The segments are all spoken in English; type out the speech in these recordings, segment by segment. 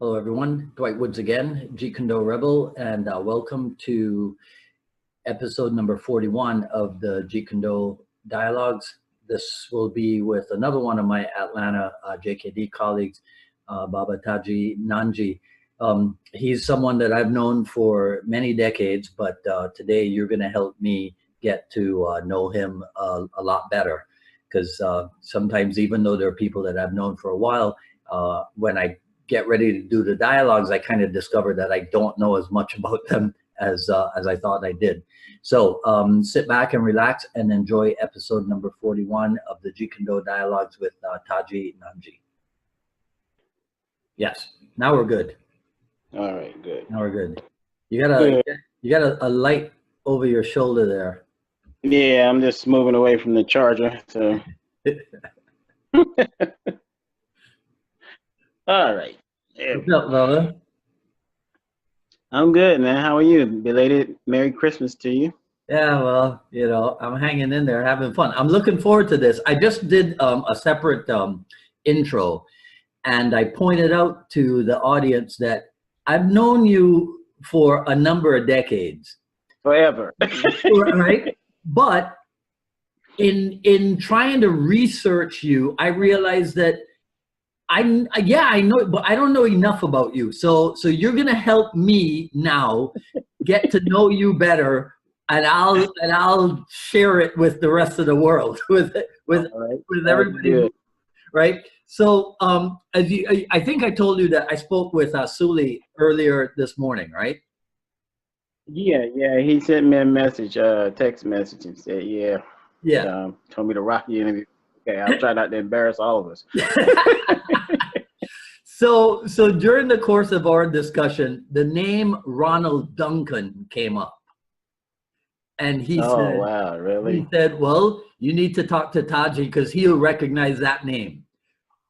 Hello, everyone. Dwight Woods again, Jeet Kune Do Rebel, and welcome to episode number 41 of the Jeet Kune Do Dialogues. This will be with another one of my Atlanta JKD colleagues, Baba Taji Nanji. He's someone that I've known for many decades, but today you're going to help me get to know him a lot better, because sometimes, even though there are people that I've known for a while, when I get ready to do the dialogues, I kind of discovered that I don't know as much about them as I thought I did. So sit back and relax and enjoy episode number 41 of the Jeet Kune Do Dialogues with Taji Nanji. Yes, now we're good. All right, good. Now we're good. You got a light over your shoulder there. Yeah, I'm just moving away from the charger. So. All right. What's up, brother? I'm good, man. How are you? Belated Merry Christmas to you. Yeah, well, you know, I'm hanging in there, having fun. I'm looking forward to this. I just did a separate intro, and I pointed out to the audience that I've known you for a number of decades. Forever. Right? But in trying to research you, I realized that I know, but I don't know enough about you. So you're gonna help me now get to know you better, and I'll share it with the rest of the world, with everybody, right? So I think I told you that I spoke with Suli earlier this morning, right? Yeah. He sent me a message, text message, and said, told me to rock the interview. Okay, I'll try not to embarrass all of us. So during the course of our discussion, the name Ronald Duncan came up, and he said, wow, really? He said, well, you need to talk to Taji because he'll recognize that name.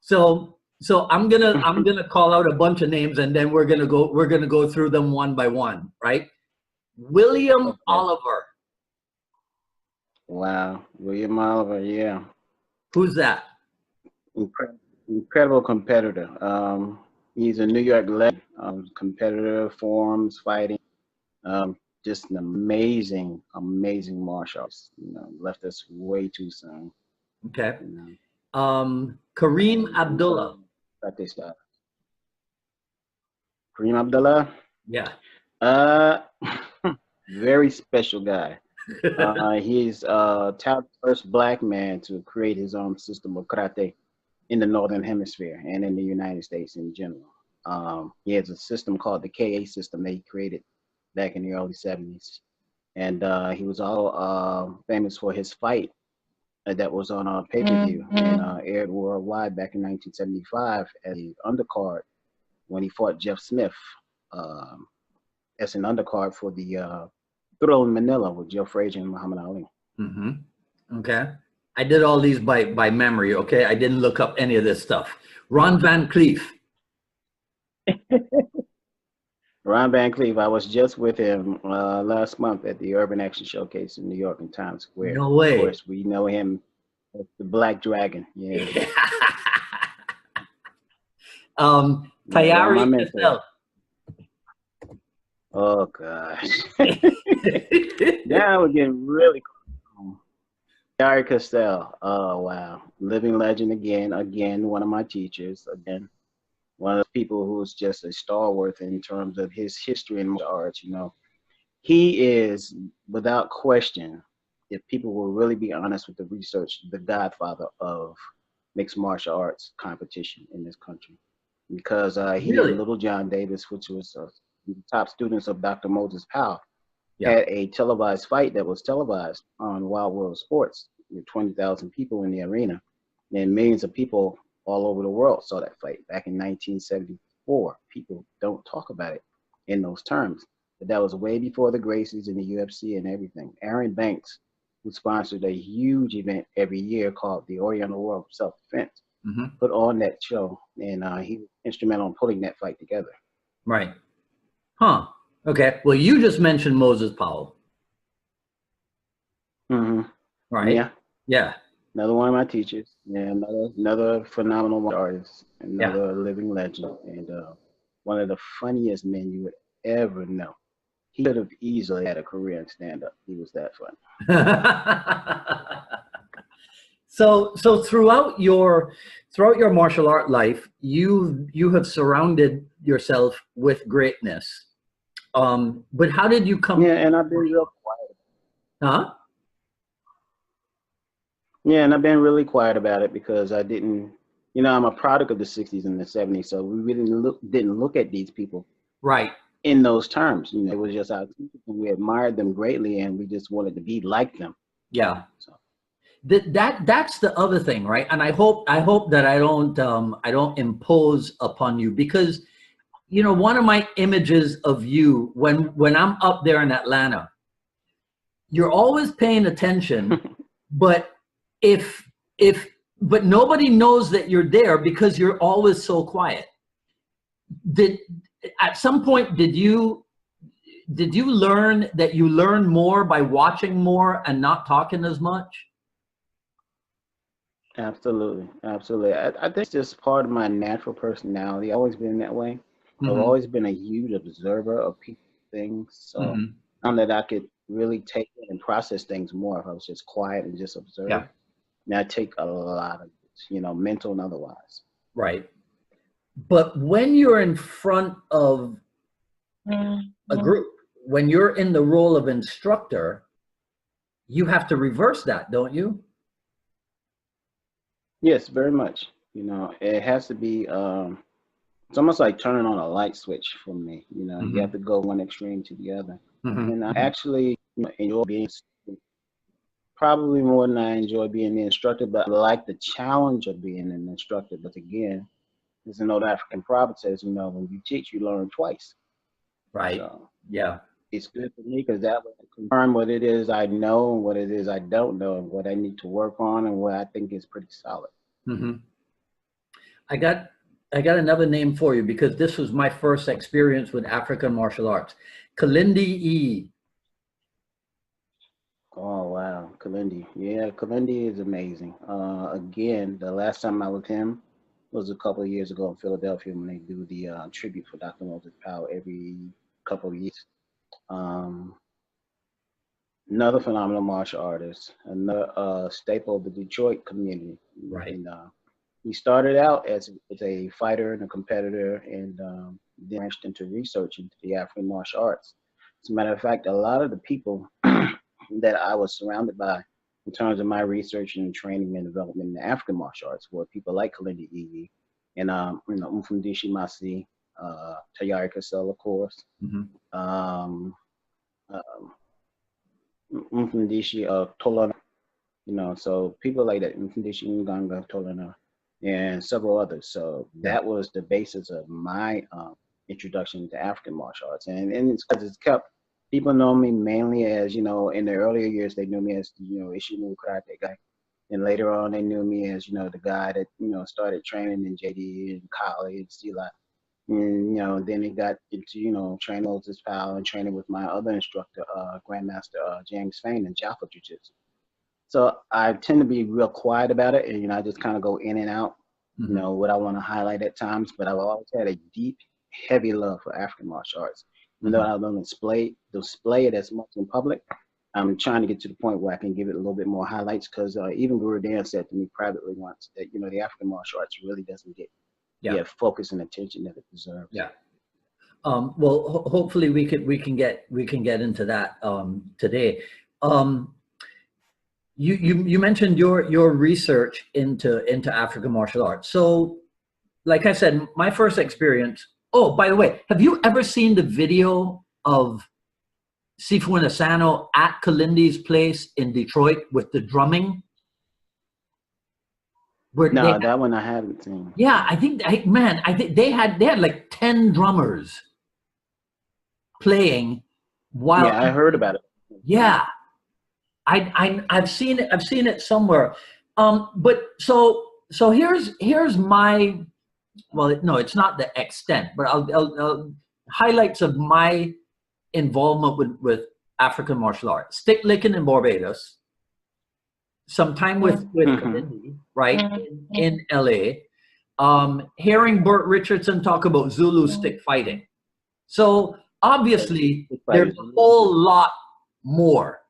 So I'm gonna call out a bunch of names, and then we're gonna go through them one by one, right? William Oliver. Wow, William Oliver, yeah. Who's that? Incredible competitor. He's a New York legend, competitor, forms, fighting. Just an amazing martial artist. You know, left us way too soon. Okay. You know. Kareem Abdullah. Kareem Abdullah. Yeah. Very special guy. He's the first black man to create his own system of karate in the Northern Hemisphere and in the United States in general. He has a system called the KA system that he created back in the early 70s. And he was all famous for his fight that was on pay-per-view and aired worldwide back in 1975 as the undercard when he fought Jeff Smith as an undercard for the Thrilla in Manila with Joe Frazier and Muhammad Ali. Mm-hmm. Okay. I did all these by memory, okay? I didn't look up any of this stuff. Ron Van Cleef. Ron Van Cleef, I was just with him last month at the Urban Action Showcase in New York in Times Square. No way. Of course, we know him as the Black Dragon. Yeah. Tayari Castell. Oh, gosh. Now we're getting really cool. Tayari Castell. Oh, wow. Living legend again, one of my teachers, again. One of the people who's just a stalwart in terms of his history in martial arts, you know. He is, without question, if people will really be honest with the research, the godfather of mixed martial arts competition in this country. Because he and Little John Davis, which was the top students of Dr. Moses Powell, had a televised fight that was televised on Wild World Sports with 20,000 people in the arena, and millions of people all over the world saw that fight back in 1974. People don't talk about it in those terms, but that was way before the Gracies and the UFC and everything. Aaron Banks, who sponsored a huge event every year called the Oriental War of Self-Defense, put on that show, and he was instrumental in putting that fight together. Right. Huh. Okay. Well, you just mentioned Moses Powell. Right. Yeah. Yeah. Another one of my teachers. Yeah. Another phenomenal artist. Another living legend. And one of the funniest men you would ever know. He could have easily had a career in stand-up. He was that funny. So throughout your martial art life, you have surrounded yourself with greatness. But how did you come? Yeah, and I've been real quiet. Huh? Yeah, and I've been really quiet about it because I didn't, you know, I'm a product of the 60s and the 70s, so we really didn't look at these people Right. in those terms. You know, it was just our teachers, and we admired them greatly, and we just wanted to be like them. Yeah. So. That's the other thing, right? And I hope that I don't impose upon you, because you know, one of my images of you when I'm up there in Atlanta, you're always paying attention, but but nobody knows that you're there because you're always so quiet. At some point did you learn that you learn more by watching more and not talking as much? Absolutely, absolutely. I think it's just part of my natural personality. I've always been that way. Mm-hmm. I've always been a huge observer of people, things. So Mm-hmm. not that I could really take it and process things more if I was just quiet and just observe. Yeah. Now I take a lot of it, you know, mental and otherwise. Right. But when you're in front of a group, when you're in the role of instructor, you have to reverse that, don't you? Yes, very much. You know, it has to be, it's almost like turning on a light switch for me. You know, Mm-hmm. you have to go one extreme to the other. Mm-hmm. And I actually enjoy being, probably more than I enjoy being the instructor, but I like the challenge of being an instructor. But again, there's an old African proverb says, you know, when you teach, you learn twice. Right. So yeah. It's good for me because that will confirm what it is I know and what it is I don't know and what I need to work on and what I think is pretty solid. Mm-hmm. I got another name for you because this was my first experience with African martial arts. Kalindi E. Oh, wow. Kalindi. Yeah, Kalindi is amazing. Again, the last time I was with him was a couple of years ago in Philadelphia when they do the tribute for Dr. Moses Powell every couple of years. Another phenomenal martial artist, another staple of the Detroit community. Right. And he started out as a fighter and a competitor, and then branched into research into the African martial arts. As a matter of fact, a lot of the people that I was surrounded by in terms of my research and training and development in the African martial arts were people like Kalindi Igi and you know, Mfundishi Masi, Tayari Kasel, of course. Mm-hmm. Mfundishi Tolana, you know, so people like that, Mfundishi Nganga Tolana, and several others. So that was the basis of my introduction to African martial arts, and it's because it's kept. People know me mainly as, you know, in the earlier years they knew me as, you know, Ishimu Karate guy, and later on they knew me as, you know, the guy that, you know, started training in JD and Kali and Sila. And, you know, then it got into, you know, training Moses Powell and training with my other instructor, Grandmaster James Fain in Jaffa Jiu-Jitsu. So I tend to be real quiet about it, and, you know, I just kind of go in and out, you know, what I want to highlight at times. But I've always had a deep, heavy love for African martial arts. Even though I don't display it as much in public, I'm trying to get to the point where I can give it a little bit more highlights, because even Guru Dan said to me privately once that, you know, the African martial arts really doesn't get the focus and attention that it deserves. Yeah. Well, hopefully we can get into that today. You mentioned your research into African martial arts. So, like I said, my first experience. Oh, by the way, have you ever seen the video of Sifu and Asano at Kalindi's place in Detroit with the drumming? No, that one I haven't seen. Yeah, I think they had like 10 drummers playing while. Yeah, I heard about it. Yeah, I've seen it somewhere. But so here's my. Well, no, it's not the extent, but I'll highlights of my involvement with African martial arts. Stick licking in Barbados, some time with Kalindi, right, in LA. hearing Burt Richardson talk about Zulu stick fighting. So obviously there's a whole lot more.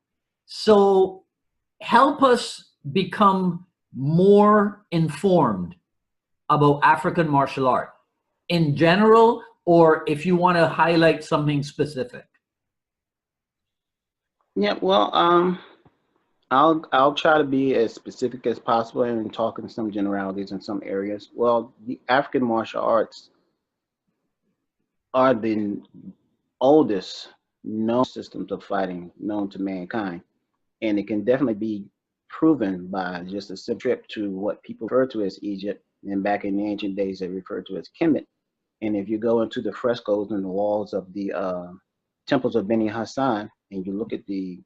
So help us become more informed about African martial art in general, or if you want to highlight something specific. Yeah, well, I'll try to be as specific as possible and talk in some generalities in some areas. Well, the African martial arts are the oldest known systems of fighting known to mankind, and it can definitely be proven by just a simple trip to what people refer to as Egypt, and back in the ancient days they referred to as Kemet. And if you go into the frescoes and the walls of the temples of Beni Hassan, and you look at the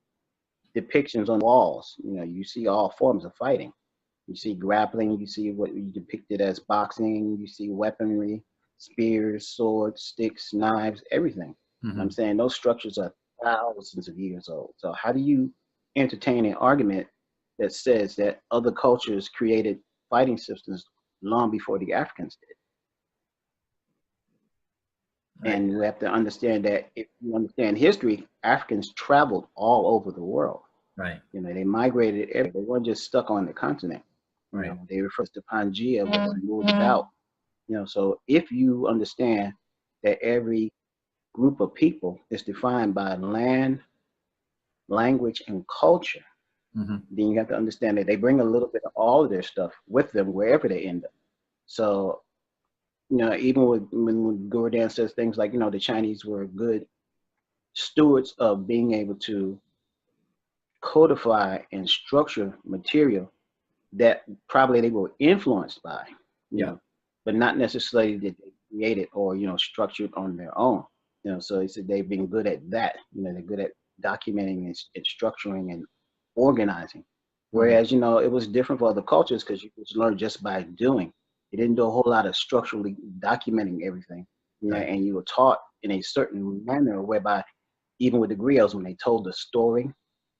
depictions on walls, you know, you see all forms of fighting. You see grappling, you see what you depicted as boxing, you see weaponry, spears, swords, sticks, knives, everything. Mm-hmm. I'm saying those structures are thousands of years old. So how do you entertain an argument that says that other cultures created fighting systems long before the Africans did? Right. And you have to understand that if you understand history, Africans traveled all over the world. Right. You know, they migrated everywhere. They weren't just stuck on the continent. Right. You know, they refer to Pangea, but they moved about. You know, so if you understand that every group of people is defined by land, language, and culture, then you have to understand that they bring a little bit of all of their stuff with them wherever they end up. So, you know, even when Gurdjieff says things like, you know, the Chinese were good stewards of being able to codify and structure material that probably they were influenced by, you know, but not necessarily that they created or, you know, structured on their own. You know, so he said they've been good at that. You know, they're good at documenting and structuring and organizing. Whereas, you know, it was different for other cultures because you just learn just by doing. You didn't do a whole lot of structurally documenting everything, you know, and you were taught in a certain manner whereby even with the griots, when they told the story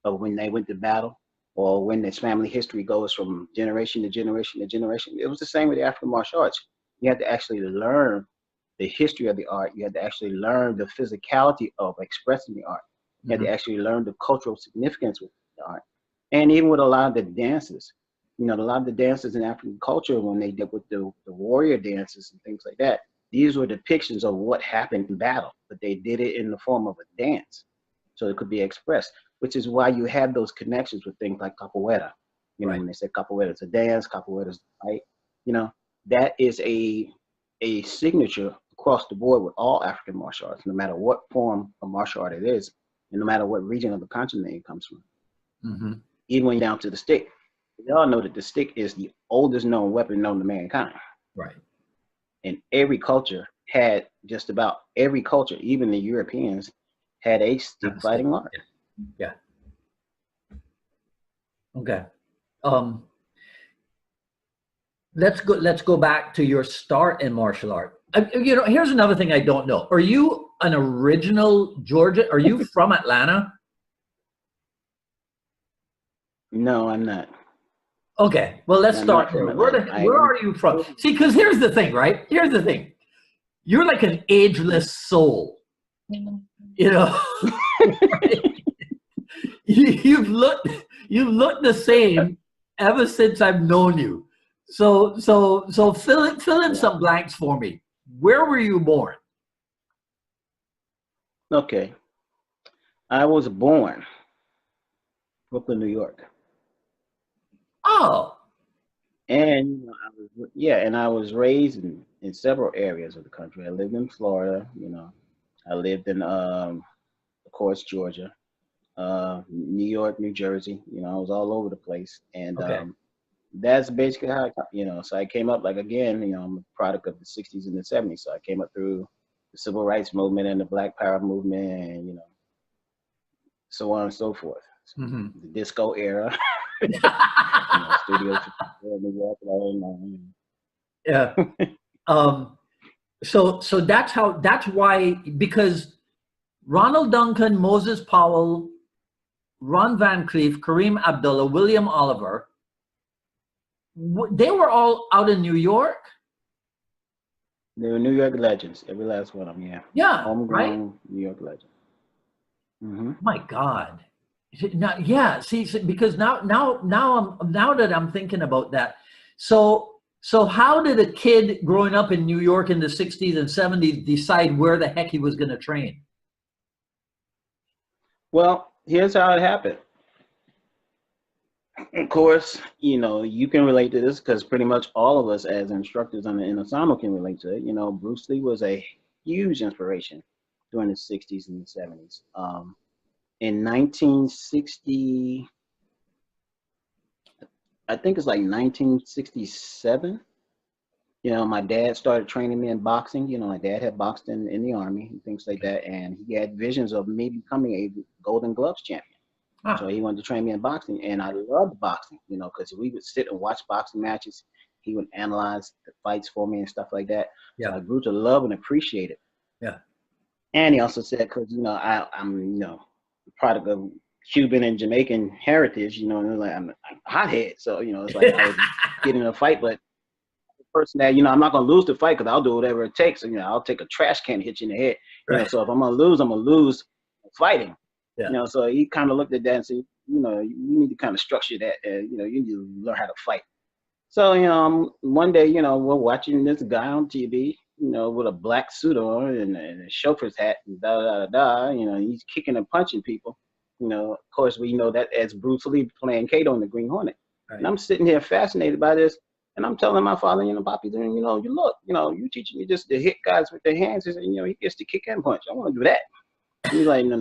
of when they went to battle or when this family history goes from generation to generation to generation, it was the same with the African martial arts. You had to actually learn the history of the art. You had to actually learn the physicality of expressing the art. You had to actually learn the cultural significance with the art. And even with a lot of the dances, you know, a lot of the dances in African culture, when they did with the warrior dances and things like that, these were depictions of what happened in battle, but they did it in the form of a dance. So it could be expressed, which is why you have those connections with things like capoeira. You know, when they say capoeira is a dance, capoeira is a fight, you know, that is a signature across the board with all African martial arts, no matter what form of martial art it is, and no matter what region of the continent it comes from. Even when you're down to the stick. We all know that the stick is the oldest known weapon known to mankind. Right. And every culture had, just about every culture, even the Europeans, had a stick fighting art. Yeah. Okay. Let's go back to your start in martial art. You know, here's another thing I don't know. Are you an original Georgia? Are you from Atlanta? No, I'm not. Okay, well, let's start there. Where are you from? See, because here's the thing, right? Here's the thing. You're like an ageless soul. You know, you've looked the same ever since I've known you. So fill in some blanks for me. Where were you born? Okay, I was born Brooklyn, New York. Oh. And I was raised in several areas of the country. I lived in Florida, you know. I lived in, of course, Georgia, New York, New Jersey. You know, I was all over the place. And that's basically how, you know, so I came up, like, again, you know, I'm a product of the 60s and the 70s. So I came up through the Civil Rights Movement and the Black Power movement and, you know, so on and so forth. The disco era. You know, studios in New York, yeah. So that's why, because Ronald Duncan, Moses Powell, Ron Van Cleef, Kareem Abdullah, William Oliver, they were all out in New York? They were New York legends, every last one of them. Yeah. Yeah, right? Homegrown New York legends. My God. Now, yeah, see, because now that I'm thinking about that, so how did a kid growing up in New York in the 60s and 70s decide where the heck he was going to train? Well, here's how it happened. Of course, you know, you can relate to this because pretty much all of us as instructors in the ensemble can relate to it. You know, Bruce Lee was a huge inspiration during the 60s and the 70s. In 1960, I think it's like 1967, you know, my dad started training me in boxing. You know, my dad had boxed in the Army and things like that. And he had visions of me becoming a Golden Gloves champion. So he wanted to train me in boxing, and I loved boxing, you know, because we would sit and watch boxing matches. He would analyze the fights for me and stuff like that. Yeah. So I grew to love and appreciate it. Yeah. And he also said, because, you know, I'm, you know, product of Cuban and Jamaican heritage, you know, and like I'm a hothead. So, you know, it's like I would get in a fight, but the person that, you know, I'm not going to lose the fight because I'll do whatever it takes. And, you know, I'll take a trash can and hit you in the head. You know, so if I'm going to lose fighting. Yeah. You know, so he kind of looked at that and said, you know, you need to kind of structure that. You know, you need to learn how to fight. So, you know, one day, you know, we're watching this guy on TV, you know, with a black suit on and a chauffeur's hat and you know, he's kicking and punching people. You know, of course, we know that as Bruce Lee playing Kato in the Green Hornet. Right. And I'm sitting here fascinated by this. And I'm telling my father, you know, Papi, you know, you look, you know, you teaching me just to hit guys with their hands. And, you know, he gets to kick and punch. I want to do that. And he's like, no,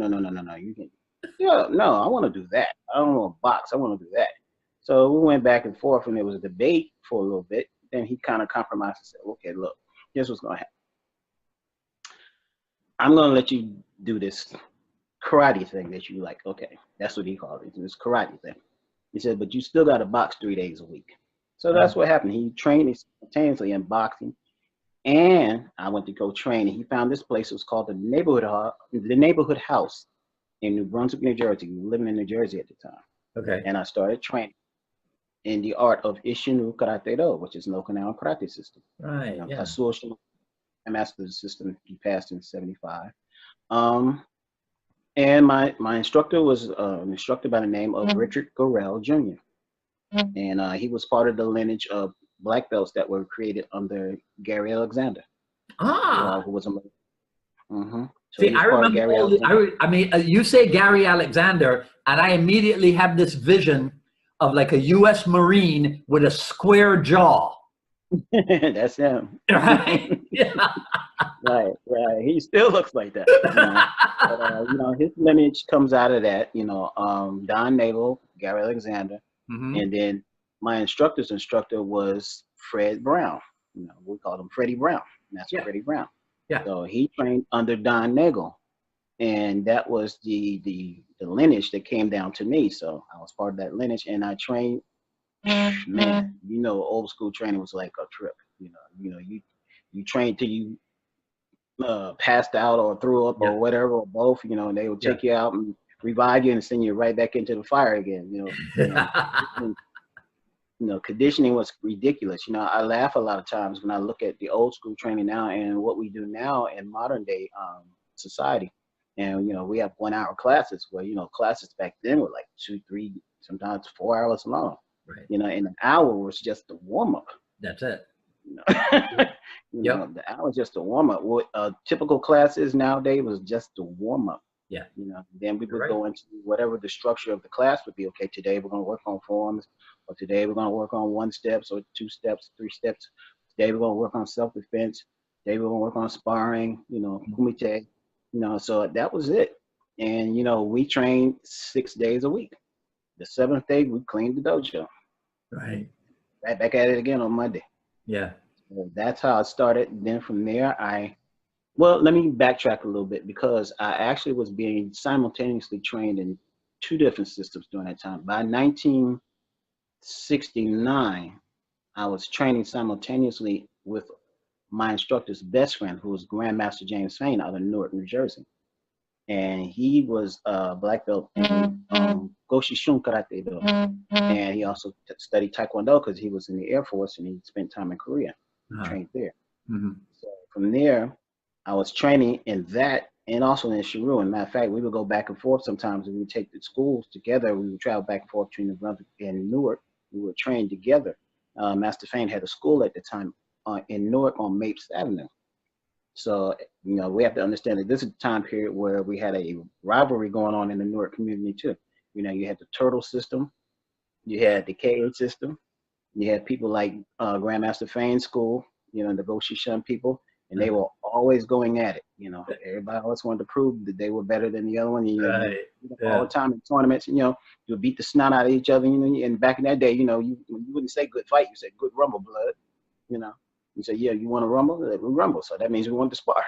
you can. Yeah, no, I want to do that. I don't want to box. I want to do that. So we went back and forth, and there was a debate for a little bit. Then he kind of compromised and said, okay, look, here's what's going to happen. I'm going to let you do this karate thing that you like. Okay, that's what he called it, this karate thing. He said, but you still got to box 3 days a week. So that's what happened. He trained me simultaneously in boxing. And I went to go train, and he found this place. It was called the Neighborhood House in New Brunswick, New Jersey. We were living in New Jersey at the time. Okay. And I started training in the art of Ishinu Karate Do, which is an Okinawan karate system. Right. You know, yeah. I mastered the system. He passed in '75. And my instructor was an instructor by the name of Richard Gorell Jr. And he was part of the lineage of black belts that were created under Gary Alexander. Who was a so see, I remember I mean, you say Gary Alexander, and I immediately have this vision of like a U.S. Marine with a square jaw. That's him. Right? Yeah. Right. He still looks like that. You know? But, you know, his lineage comes out of that, you know, Don Nagel, Gary Alexander, and then my instructor's instructor was Fred Brown. You know, we called him Freddie Brown. Master Freddie Brown. Yeah. So he trained under Don Nagel, and that was the lineage that came down to me. So I was part of that lineage, and I trained. Man, you know, old school training was like a trip. You know, you trained till you passed out or threw up or whatever, or both. You know, and they would take you out and revive you and send you right back into the fire again. You know, conditioning was ridiculous. You know, I laugh a lot of times when I look at the old school training now and what we do now in modern day society. And, you know, we have 1 hour classes where, you know, classes back then were like 2, 3, sometimes 4 hours long. Right. You know, and an hour was just the warm up. That's it. You know, the hour was just a warm up. What typical classes nowadays was just the warm up. Yeah. You know, then we would go into whatever the structure of the class would be. Okay, today we're going to work on forms, or today we're going to work on 1 steps, or 2 steps, 3 steps. Today we're going to work on self-defense. Today we're going to work on sparring, you know, kumite, you know, so that was it. And, you know, we trained 6 days a week. The 7th day, we cleaned the dojo. Right. Right back at it again on Monday. Yeah. So that's how it started. Then from there, well, let me backtrack a little bit, because I actually was being simultaneously trained in 2 different systems during that time. By 1969, I was training simultaneously with my instructor's best friend, who was Grandmaster James Fain out of Newark, New Jersey. And he was a black belt in Goshi-Shun Karate Do. And he also studied Taekwondo because he was in the Air Force and he spent time in Korea. He trained there. So from there, I was training in that and also in Sharu. And matter of fact, we would go back and forth sometimes. We would take the schools together. We would travel back and forth between New Brunswick and Newark. We would train together. Master Fane had a school at the time in Newark on Mapes Avenue. So, you know, we have to understand that this is a time period where we had a rivalry going on in the Newark community too. You know, you had the Turtle system, you had the KA system, you had people like Grandmaster Fane's school, you know, the Goshishan people, and they were always going at it. You know, everybody always wanted to prove that they were better than the other one. You know, all the time in tournaments, you know, you would beat the snot out of each other. You know, and back in that day, you know, you wouldn't say good fight, you said good rumble blood. You know, you say, yeah, you want to rumble? We rumble. So that means we want to spar.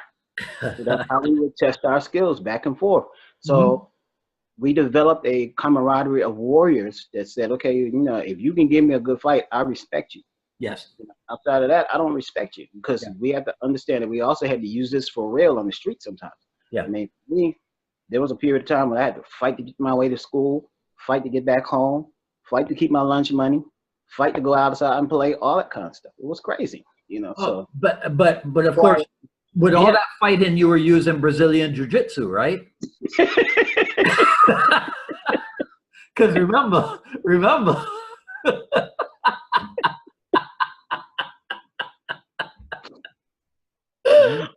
So that's how we would test our skills back and forth. So we developed a camaraderie of warriors that said, okay, you know, if you can give me a good fight, I respect you. Yes. You know, outside of that, I don't respect you, because we have to understand that we also had to use this for real on the street sometimes. Yeah. I mean, for me, there was a period of time when I had to fight to get my way to school, fight to get back home, fight to keep my lunch money, fight to go outside and play, all that kind of stuff. It was crazy, you know. So, but of course, with all that fighting, you were using Brazilian Jiu-Jitsu, right? Because remember.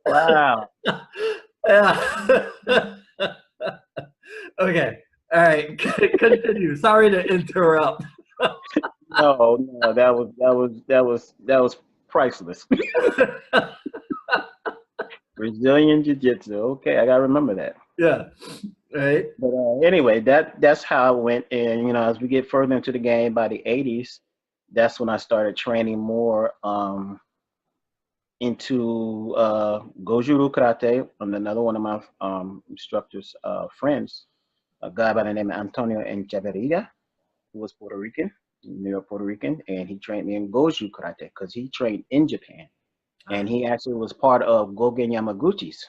Wow. Yeah. Okay. All right. Continue. Sorry to interrupt. No, that was priceless. Brazilian Jiu-Jitsu. Okay, I gotta remember that. Yeah. Right. But anyway, that's how it went. And you know, as we get further into the game, by the '80s, that's when I started training more into Gojuru Karate. And another one of my instructors' friends, a guy by the name of Antonio Echeverria, who was Puerto Rican, New York, Puerto Rican, and he trained me in Goju Karate because he trained in Japan. And he actually was part of Gogen Yamaguchi's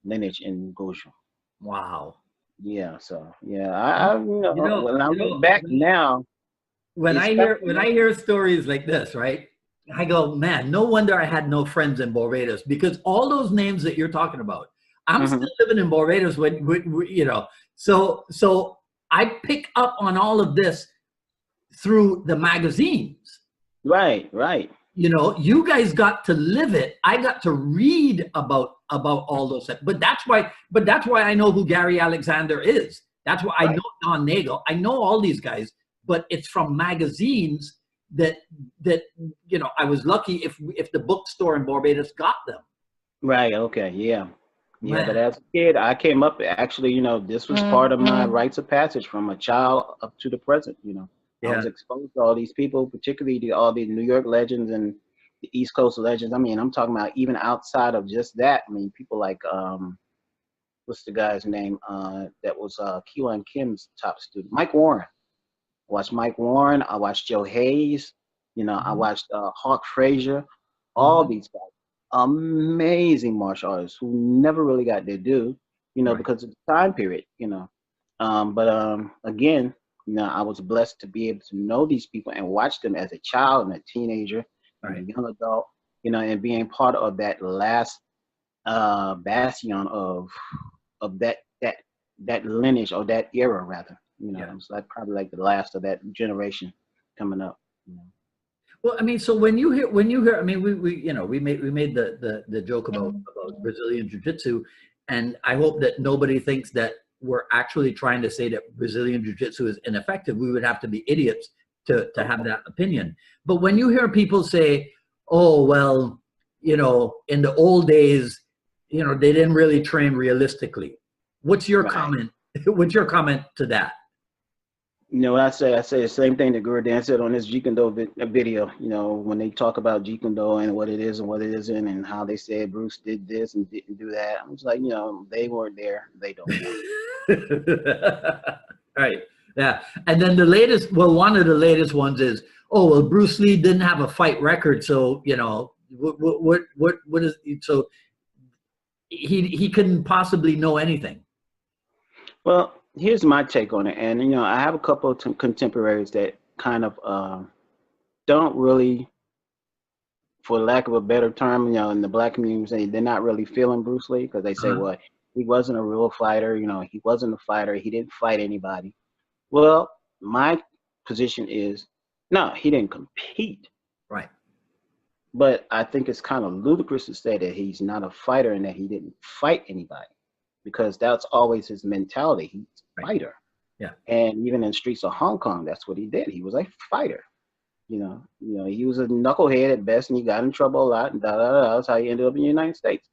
lineage in Goju. Wow. Yeah, so yeah, I you know, when I look back now, when I hear stories like this, right, I go, man, no wonder I had no friends in Barbados, because all those names that you're talking about, I'm still living in Barbados when you know, so I pick up on all of this through the magazines. Right. You know, you guys got to live it. I got to read about all those stuff. But that's why I know who Gary Alexander is. That's why I know Don Nagel. I know all these guys, but it's from magazines that you know, I was lucky if the bookstore in Barbados got them. Right, okay, yeah. Yeah, but as a kid, I came up, actually, you know, this was part of my rites of passage from a child up to the present, you know. I was exposed to all these people, particularly all the New York legends and the East Coast legends. I mean, I'm talking about even outside of just that. I mean, people like, what's the guy's name that was Keelan Kim's top student? Mike Warren. I watched Mike Warren. I watched Joe Hayes. You know, I watched Hawk Frazier. All these guys. Amazing martial artists who never really got their due, you know, because of the time period, you know. Again, you know, I was blessed to be able to know these people and watch them as a child and a teenager and a young adult, you know, and being part of that last bastion of that lineage, or that era rather. You know, it's like probably like the last of that generation coming up. You know. Well, I mean, so when you hear, I mean, we you know, we made the joke about Brazilian Jiu-Jitsu, and I hope that nobody thinks that we're actually trying to say that Brazilian Jiu-Jitsu is ineffective. We would have to be idiots to have that opinion. But when you hear people say, oh, well, you know, in the old days, you know, they didn't really train realistically. What's your comment? What's your comment to that? You know, I say the same thing that Guru Dan said on his Jeet Kune Do video. You know, when they talk about Jeet Kune Do and what it is and what it isn't, and how they said Bruce did this and didn't do that. I'm just like, you know, they weren't there. They don't know. Right. Yeah. And then the latest, well, one of the latest ones is, oh, well, Bruce Lee didn't have a fight record, so you know, what is, so he couldn't possibly know anything. Well, here's my take on it, and you know, I have a couple of contemporaries that kind of don't really for lack of a better term, you know, in the black community, say they're not really feeling Bruce Lee because they say, well, he wasn't a real fighter. You know, he wasn't a fighter. He didn't fight anybody. Well, my position is, no, he didn't compete. Right. But I think it's kind of ludicrous to say that he's not a fighter and that he didn't fight anybody, because that's always his mentality. He's a fighter. Yeah. And even in streets of Hong Kong, that's what he did. He was a fighter. You know, he was a knucklehead at best, and he got in trouble a lot, and that's how he ended up in the United States.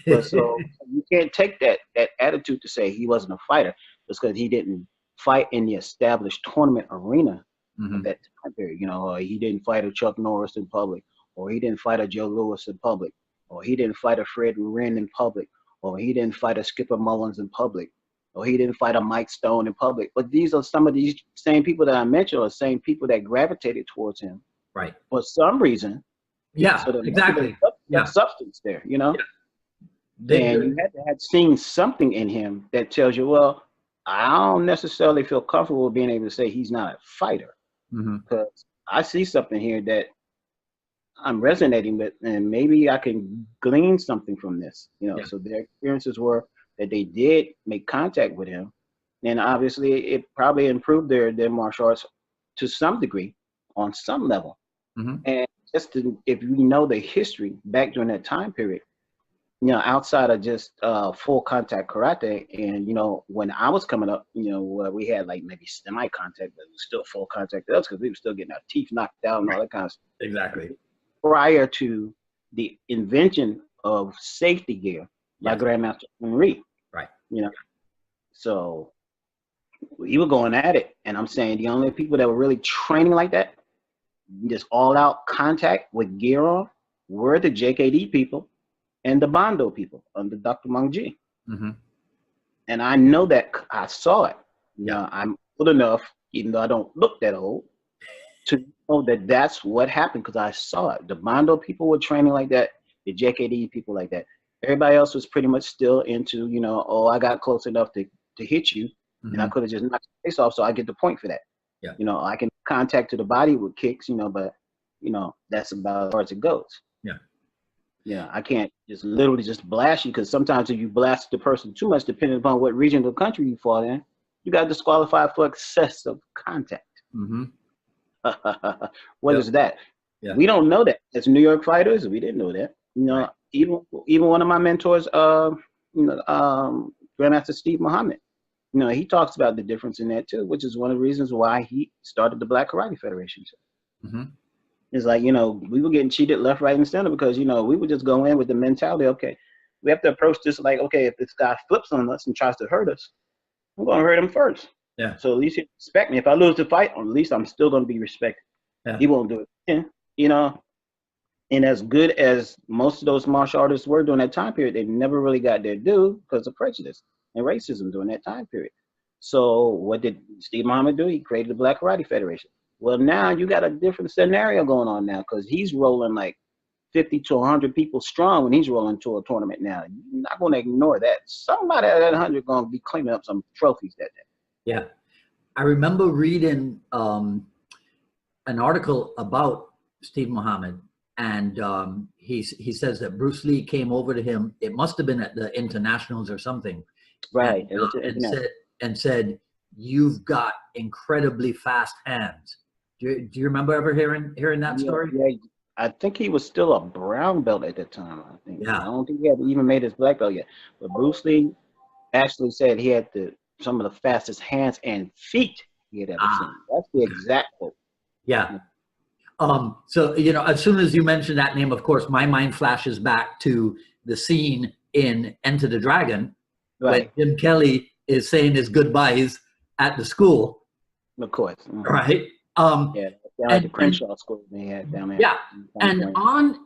But so you can't take that attitude to say he wasn't a fighter just because he didn't fight in the established tournament arena of that time period. You know, he didn't fight a Chuck Norris in public, or he didn't fight a Joe Louis in public, or he didn't fight a Fred Wren in public, or he didn't fight a Skipper Mullins in public, or he didn't fight a Mike Stone in public. But these are some of these same people that I mentioned, are the same people that gravitated towards him. Right. For some reason. Yeah, so exactly. Substance there, you know? Yeah. And you had to have seen something in him that tells you, well, I don't necessarily feel comfortable being able to say he's not a fighter. Because I see something here that I'm resonating with, and maybe I can glean something from this. You know, so their experiences were that they did make contact with him, and obviously it probably improved their martial arts to some degree, on some level. And just if you know the history back during that time period, you know, outside of just full contact karate, and you know, when I was coming up, you know, we had like maybe semi contact, but it was still full contact to us because we were still getting our teeth knocked out and all that kind of stuff. Exactly. Prior to the invention of safety gear by Grandmaster Henry. Right. You know, so we were going at it, and I'm saying the only people that were really training like that, just all out contact with gear on, were the JKD people and the Bondo people under Dr. Mung Ji. And I know that, I saw it. Yeah, I'm old enough, even though I don't look that old, to know that that's what happened, because I saw it. The Bondo people were training like that, the JKD people like that. Everybody else was pretty much still into, you know, oh, I got close enough to hit you, and I could have just knocked your face off, so I get the point for that. Yeah. You know, I can contact to the body with kicks, you know, but, you know, that's about as far as it goes. Yeah. Yeah, I can't just literally just blast you, because sometimes if you blast the person too much, depending upon what region of the country you fall in, you got disqualified for excessive contact. What is that? Yeah. We don't know that. As New York fighters, we didn't know that. You know, even one of my mentors, you know, Grandmaster Steve Muhammad, you know, he talks about the difference in that too, which is one of the reasons why he started the Black Karate Federation. It's like, you know, we were getting cheated left, right, and center because, you know, we would just go in with the mentality, okay, we have to approach this like, okay, if this guy flips on us and tries to hurt us, I'm going to hurt him first. Yeah. So at least he respect me. If I lose the fight, at least I'm still going to be respected. Yeah. He won't do it again, you know. And as good as most of those martial artists were during that time period, they never really got their due because of prejudice and racism during that time period. So what did Steve Muhammad do? He created the Black Karate Federation. Well, now you got a different scenario going on now, because he's rolling like 50 to 100 people strong when he's rolling to a tournament now. You're not going to ignore that. Somebody out of that 100 going to be claiming up some trophies that day. Yeah. I remember reading an article about Steve Muhammad, and he says that Bruce Lee came over to him. It must have been at the internationals or something. Right. And said, "You've got incredibly fast hands." Do you remember ever hearing that story? Yeah, I think he was still a brown belt at that time. I think. Yeah. I don't think he had even made his black belt yet. But Bruce Lee actually said he had some of the fastest hands and feet he had ever seen. That's the exact quote. Yeah. So, you know, as soon as you mention that name, of course, my mind flashes back to the scene in Enter the Dragon, when Jim Kelly is saying his goodbyes at the school. Of course. Right. Yeah, down at the Crenshaw School they had down there. Yeah, and on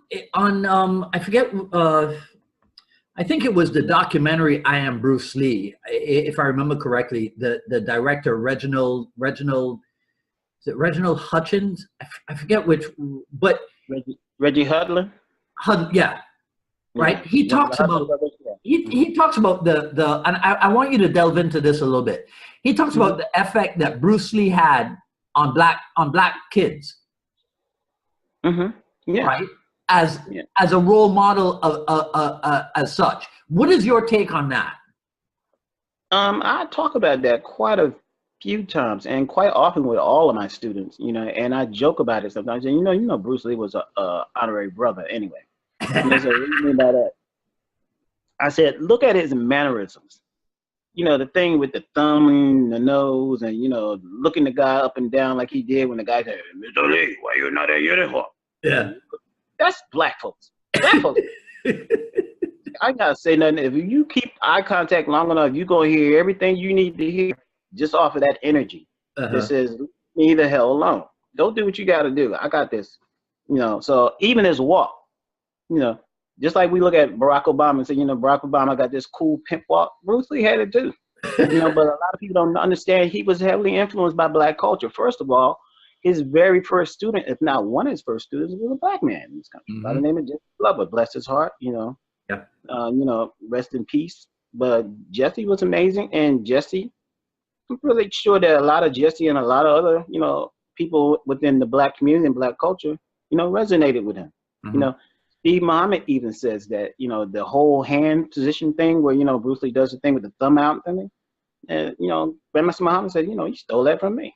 I forget, I think it was the documentary I Am Bruce Lee, if I remember correctly. The director Reginald is it Reginald Hutchins? I forget which, but Reggie Hudlin. Yeah, right. He talks about he talks about the and I want you to delve into this a little bit. He talks about the effect that Bruce Lee had on black kids. Yeah. Right. as a role model as such. What is your take on that? I talk about that quite a few times and quite often with all of my students, you know, and I joke about it sometimes. And you know, Bruce Lee was a honorary brother anyway. And they say, what do you mean by that? I said, look at his mannerisms. You know, the thing with the thumb and the nose and, you know, looking the guy up and down like he did when the guy said, Mr. Lee, why you not in uniform? Yeah. That's black folks. Black folks. I gotta say nothing. If you keep eye contact long enough, you're gonna hear everything you need to hear just off of that energy. That says, leave the hell alone. Don't do what you gotta do. I got this. You know, so even his walk, you know, just like we look at Barack Obama and say, you know, Barack Obama got this cool pimp walk. Bruce Lee had it too. You know, but a lot of people don't understand he was heavily influenced by black culture. First of all, his very first student, if not one of his first students, was a black man in this country by the name of Jesse Glover. Bless his heart, you know. Yeah. You know, rest in peace. But Jesse was amazing, and Jesse, I'm really sure that a lot of Jesse and a lot of other, you know, people within the black community and black culture, you know, resonated with him. You know, Steve Muhammad even says that, you know, the whole hand position thing where, you know, Bruce Lee does the thing with the thumb out and you know, Grandmaster Muhammad said, you know, he stole that from me.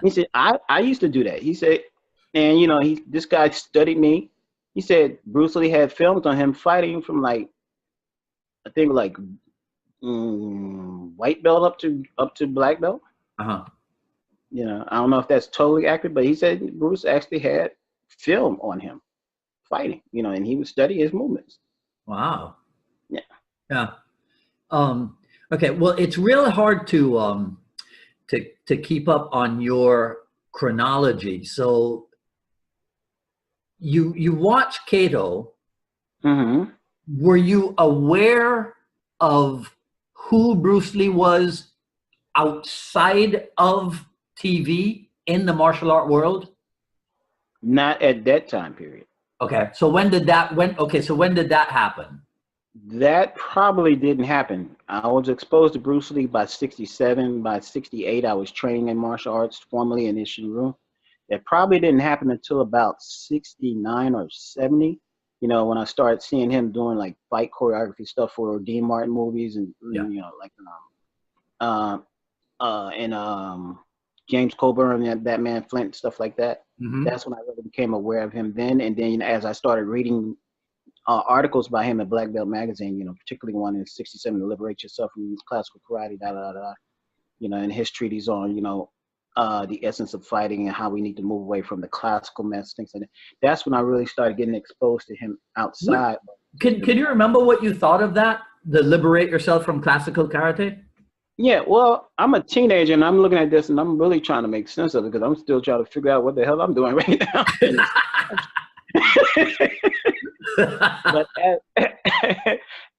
He said, I used to do that. He said, and you know, this guy studied me. He said Bruce Lee had films on him fighting from like, I think like white belt up to black belt. You know, I don't know if that's totally accurate, but he said Bruce actually had film on him fighting, you know, and he would study his movements. Wow. Yeah. Yeah. Okay. Well, it's really hard to keep up on your chronology. So you watch Kato. Were you aware of who Bruce Lee was outside of TV in the martial art world? Not at that time period. Okay. So when did that happen? That probably didn't happen. I was exposed to Bruce Lee by 67. By 68, I was training in martial arts, formally in Ishinru. That probably didn't happen until about 69 or 70. You know, when I started seeing him doing like fight choreography stuff for Dean Martin movies and, you know, like, James Coburn and Batman Flint, stuff like that. That's when I really became aware of him then. And then as I started reading articles by him at Black Belt Magazine, you know, particularly one in 67, To Liberate Yourself from Classical Karate, you know, and his treatise on, you know, the essence of fighting and how we need to move away from the classical mess, things like that. That's when I really started getting exposed to him outside. Can you remember what you thought of that? The Liberate Yourself from Classical Karate? Yeah, well, I'm a teenager and I'm looking at this and I'm really trying to make sense of it because I'm still trying to figure out what the hell I'm doing right now. But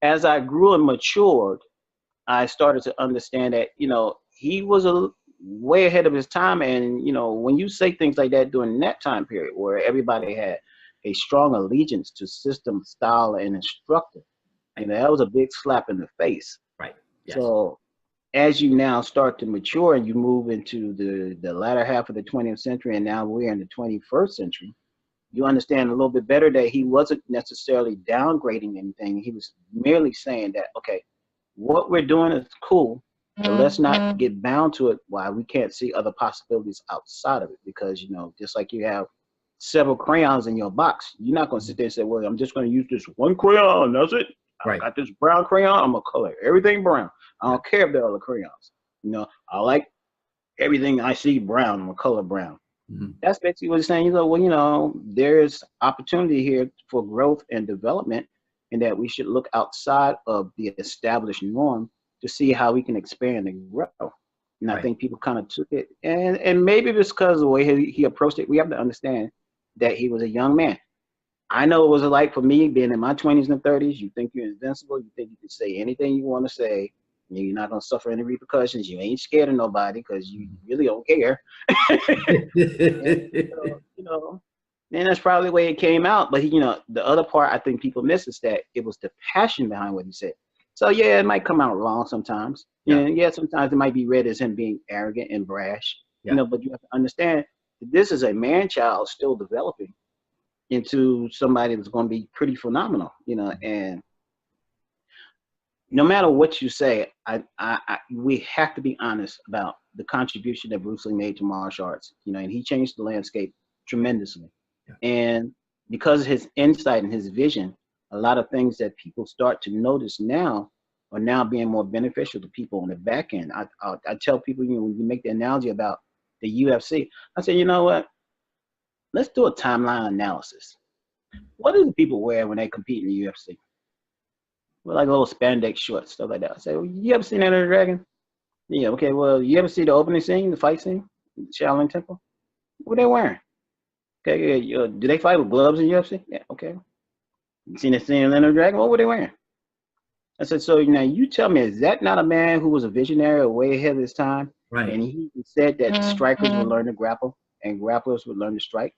as I grew and matured, I started to understand that, you know, he was way ahead of his time. And, you know, when you say things like that during that time period where everybody had a strong allegiance to system, style, and instructor, and that was a big slap in the face. Right. Yes. So as you now start to mature and you move into the latter half of the 20th century, and now we're in the 21st century, you understand a little bit better that he wasn't necessarily downgrading anything. He was merely saying that, okay, what we're doing is cool, but let's not get bound to it while we can't see other possibilities outside of it. Because, you know, just like you have several crayons in your box, you're not going to sit there and say, well, I'm just going to use this one crayon, that's it. I got this brown crayon, I'm going to color everything brown. I don't care if they're other crayons. You know, I like everything I see brown, I'm going to color brown. That's basically what he's saying. You know, well, you know, there's opportunity here for growth and development, and that we should look outside of the established norm to see how we can expand and grow. And I think people kind of took it, and maybe it's because of the way he approached it. We have to understand that he was a young man. I know it was like for me being in my 20s and 30s. You think you're invincible. You think you can say anything you want to say. You're not going to suffer any repercussions. You ain't scared of nobody because you really don't care. And, you know, and that's probably the way it came out. But, you know, the other part I think people miss is that it was the passion behind what he said. So, yeah, it might come out wrong sometimes. Yeah, sometimes it might be read as him being arrogant and brash. You know, but you have to understand this is a man child still developing into somebody that's going to be pretty phenomenal, you know. And no matter what you say, we have to be honest about the contribution that Bruce Lee made to martial arts, you know, and he changed the landscape tremendously. Yeah. And because of his insight and his vision, a lot of things that people start to notice now are now being more beneficial to people on the back end. I tell people, you know, when you make the analogy about the UFC, I say, you know what? Let's do a timeline analysis. What do the people wear when they compete in the UFC? Well, like little spandex shorts, stuff like that. I say, well, you ever seen Enter the Dragon? Yeah, okay, well, you ever see the opening scene, the fight scene, Shaolin Temple? What are they wearing? Okay, do they fight with gloves in UFC? Yeah, okay. You seen the scene in Enter the Dragon? What were they wearing? I said, so now you tell me, is that not a man who was a visionary or way ahead of his time? Right. And he said that strikers would learn to grapple and grapplers would learn to strike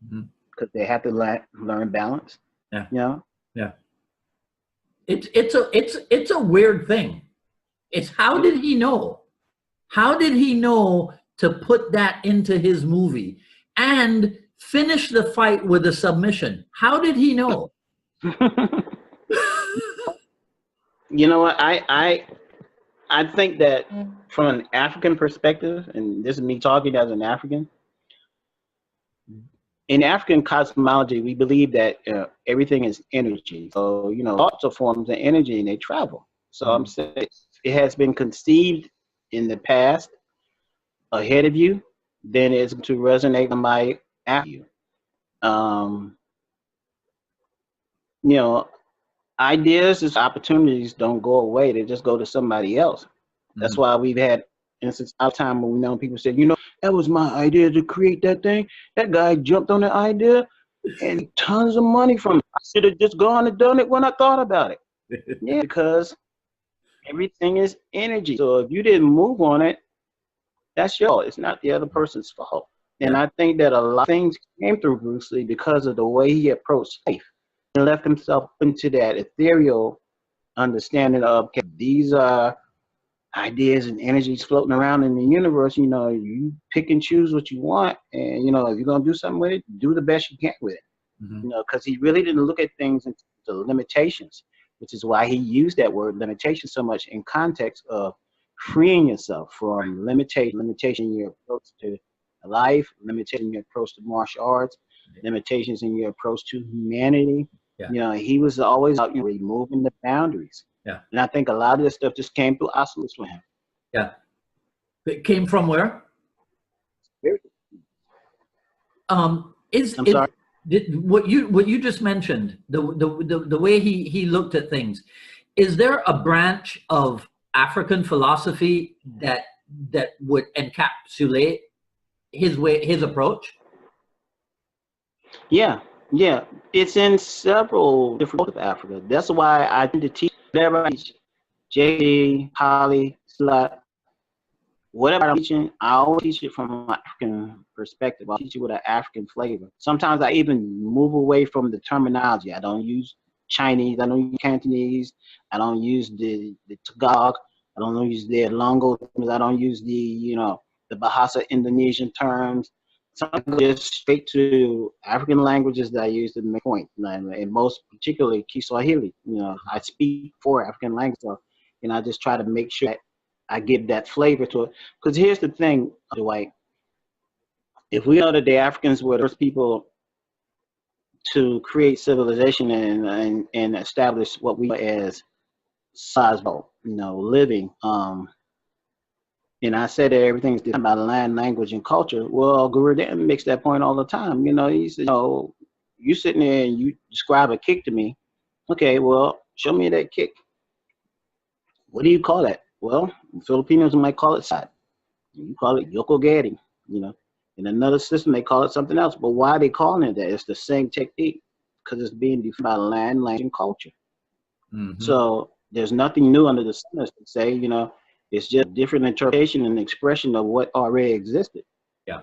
because they have to learn balance. Yeah. You know? Yeah. It's a weird thing. It's how did he know? How did he know to put that into his movie and finish the fight with a submission? How did he know? You know what? I think that from an African perspective, and this is me talking as an African, in African cosmology, we believe that everything is energy. So, you know, thoughts are forms of energy and they travel. So I'm saying it has been conceived in the past ahead of you, then it's to resonate on my after you. You know, ideas as opportunities don't go away. They just go to somebody else. That's why we've had instances all the time when we know people said, you know, that was my idea to create that thing. That guy jumped on the idea and tons of money from it. I should have just gone and done it when I thought about it. Yeah, because everything is energy. So if you didn't move on it, that's your fault. It's not the other person's fault. And I think that a lot of things came through Bruce Lee because of the way he approached life and left himself into that ethereal understanding of, okay, these are ideas and energies floating around in the universe. You know, you pick and choose what you want, and you know, if you're gonna do something with it, do the best you can with it. You know, because he really didn't look at things in the limitations, which is why he used that word limitation so much in context of freeing yourself from limitation in your approach to life, limitation in your approach to martial arts, limitations in your approach to humanity. You know, he was always out, you know, removing the boundaries. And I think a lot of this stuff just came through oscillants for him. It came from where? I'm sorry? What you just mentioned, the way he looked at things, is there a branch of African philosophy that would encapsulate his approach? Yeah, it's in several different parts of Africa. That's why I tend to teach whatever I teach, JD, Holly, Slut, whatever I'm teaching, I always teach it from an African perspective. I'll teach it with an African flavor. Sometimes I even move away from the terminology. I don't use Chinese, I don't use Cantonese, I don't use the Tagalog, I don't use the Longo terms, I don't use the, you know, the Bahasa Indonesian terms. Sometimes just straight to African languages that I use to make point, and most particularly Kiswahili. You know, I speak 4 African languages, and I just try to make sure that I give that flavor to it. Because here's the thing, Dwight. If we know that the Africans were the first people to create civilization and establish what we know as sizable, you know, living, and I said that everything's defined by land, language, and culture. Well, Guru makes that point all the time. You know, he said, you know, you sitting there and you describe a kick to me. Okay, well, show me that kick. What do you call that? Well, Filipinos might call it side. You call it yokogeri, you know. In another system, they call it something else. But why are they calling it that? It's the same technique because it's being defined by land, language, and culture. So there's nothing new under the sun to say, you know, it's just a different interpretation and expression of what already existed.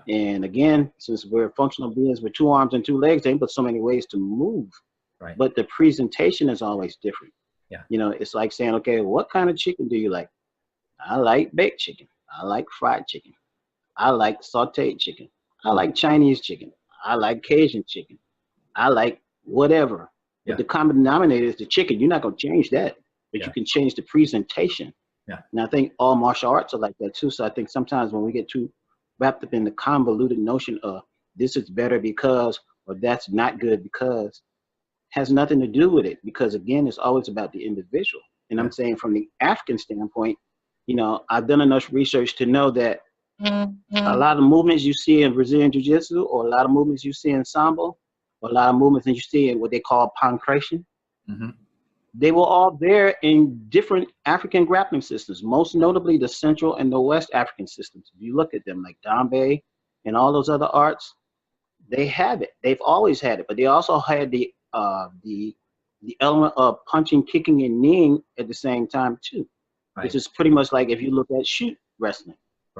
And again, since we're functional beings with 2 arms and 2 legs, they put so many ways to move. But the presentation is always different. You know, it's like saying, okay, what kind of chicken do you like? I like baked chicken. I like fried chicken. I like sauteed chicken. I like Chinese chicken. I like Cajun chicken. I like whatever. Yeah. But the common denominator is the chicken. You're not going to change that, but you can change the presentation. Yeah. And I think all martial arts are like that too. So I think sometimes when we get too wrapped up in the convoluted notion of this is better because, or that's not good because, has nothing to do with it. Because again, it's always about the individual. And I'm saying from the African standpoint, you know, I've done enough research to know that a lot of movements you see in Brazilian Jiu-Jitsu, or a lot of movements you see in Sambo, or a lot of movements that you see in what they call pancration, they were all there in different African grappling systems, most notably the Central and the West African systems. If you look at them, like Dambe and all those other arts, they have it. They've always had it, but they also had the element of punching, kicking, and kneeing at the same time too, which is pretty much like if you look at shoot wrestling,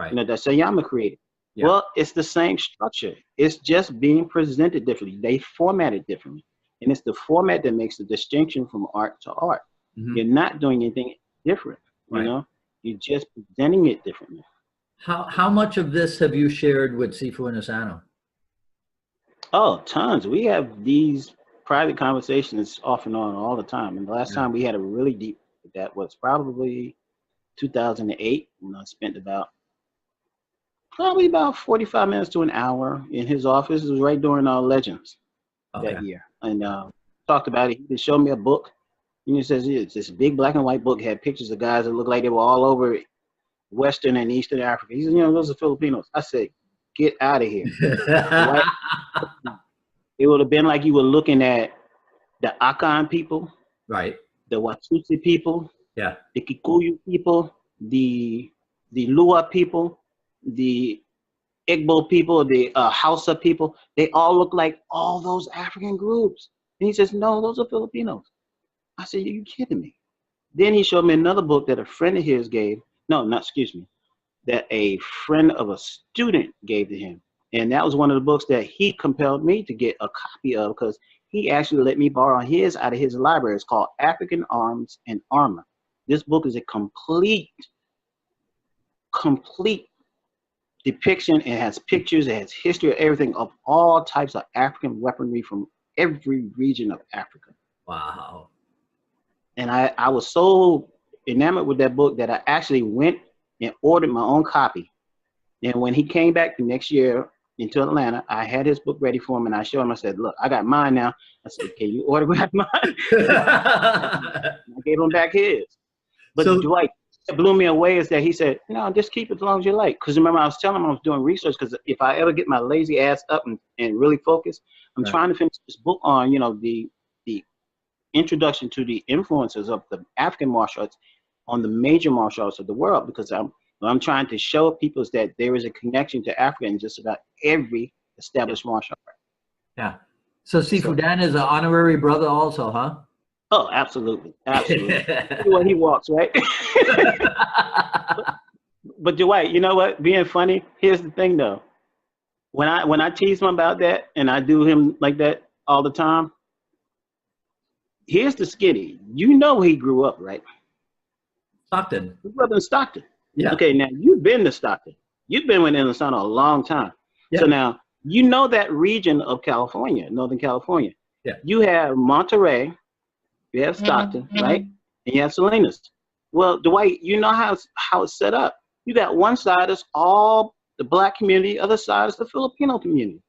you know, that Sayama created. Well, it's the same structure. It's just being presented differently. They format it differently. And it's the format that makes the distinction from art to art. You're not doing anything different, you know? You're just presenting it differently. How much of this have you shared with Sifu and Asano? Oh, tons. We have these private conversations off and on all the time. And the last time we had a really deep, that was probably 2008, when I spent probably about 45 minutes to an hour in his office. It was right during our Legends that year. And talked about it. He showed me a book. And he says, it's this big black and white book, had pictures of guys that looked like they were all over Western and Eastern Africa. He said, you know, those are Filipinos. I said, get out of here. It would have been like you were looking at the Akan people, the Watusi people, the Kikuyu people, the Lua people, the Igbo people, the Hausa people. They all look like all those African groups. And he says, no, those are Filipinos. I said, are you kidding me? Then he showed me another book that a friend of his gave. No, not, excuse me. That a friend of a student gave to him. And that was one of the books that he compelled me to get a copy of, because he actually let me borrow his out of his library. It's called African Arms and Armor. This book is a complete depiction. It has pictures, it has history, everything of all types of African weaponry from every region of Africa. Wow. And I was so enamored with that book that I actually went and ordered my own copy. And when he came back the next year into Atlanta, I had his book ready for him, and I showed him. I said, look, I got mine now. I said, can you autograph mine? I gave him back his. But so, Dwight, what blew me away is that he said, no, just keep it as long as you like. Because remember, I was telling him I was doing research, because if I ever get my lazy ass up and really focus, I'm trying to finish this book on, you know, the introduction to the influences of the African martial arts on the major martial arts of the world, because I'm trying to show people that there is a connection to Africa in just about every established martial art. Yeah. So Sifu Dan is an honorary brother also, huh? Oh, absolutely. Absolutely. When he walks, right? But Dwight, you know what? Being funny, here's the thing though. When I tease him about that, and I do him like that all the time, here's the skinny. You know he grew up, right? Stockton. He grew up in Stockton. Yeah. Okay, now you've been to Stockton. You've been with Instructor a long time. Yeah. So now you know that region of California, Northern California. Yeah. You have Monterey, you have Stockton, right? And you have Salinas. Well, Dwight, you know how it's set up. You got one side is all the black community, other side is the Filipino community.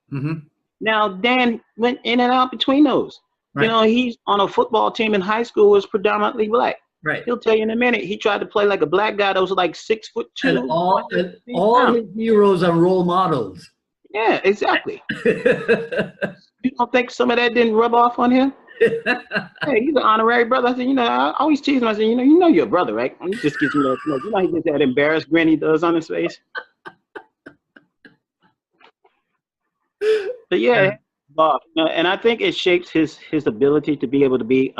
Now Dan went in and out between those. Right. You know, he's on a football team in high school was predominantly black. Right. He'll tell you in a minute. He tried to play like a black guy that was like 6'2". And all his heroes are role models. Yeah, exactly. You don't think some of that didn't rub off on him? Hey, he's an honorary brother. I said, you know, I always tease him. I said, you know you're a brother, right? He just gives me that, you know, he gets that embarrassed grin he does on his face. But yeah, and I think it shapes his ability to be able to be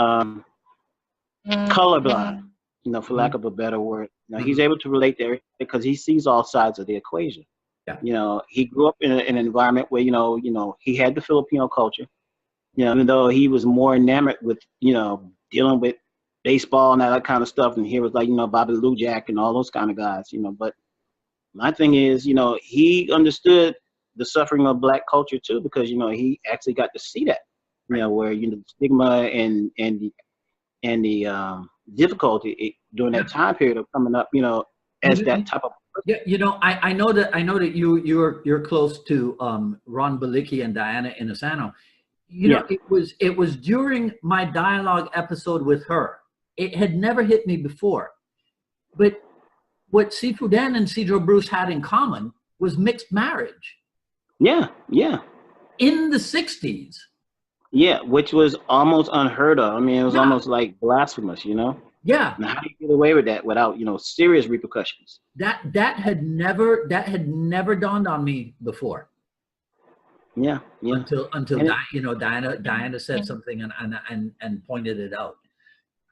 colorblind, you know, for lack of a better word. You know, he's able to relate there because he sees all sides of the equation. Yeah. You know, he grew up in an environment where, you know, he had the Filipino culture. You know, even though he was more enamored with, you know, dealing with baseball and all that kind of stuff, and he was like, you know, Bobby Lou Jack and all those kind of guys, you know. But my thing is, you know, he understood the suffering of Black culture too, because he actually got to see that, where the stigma and the difficulty during that time period of coming up, as that type of person. Yeah, I know that you're close to Ron Balicki and Diana Inosanto. It was during my dialogue episode with her. It had never hit me before, but what Sifu Dan and Cedro Bruce had in common was mixed marriage. Yeah. In the 60s. Yeah, which was almost unheard of. I mean, it was almost like blasphemous, Yeah. Now, how do you get away with that without, serious repercussions? That had never dawned on me before. Yeah. Until Diana said something and pointed it out.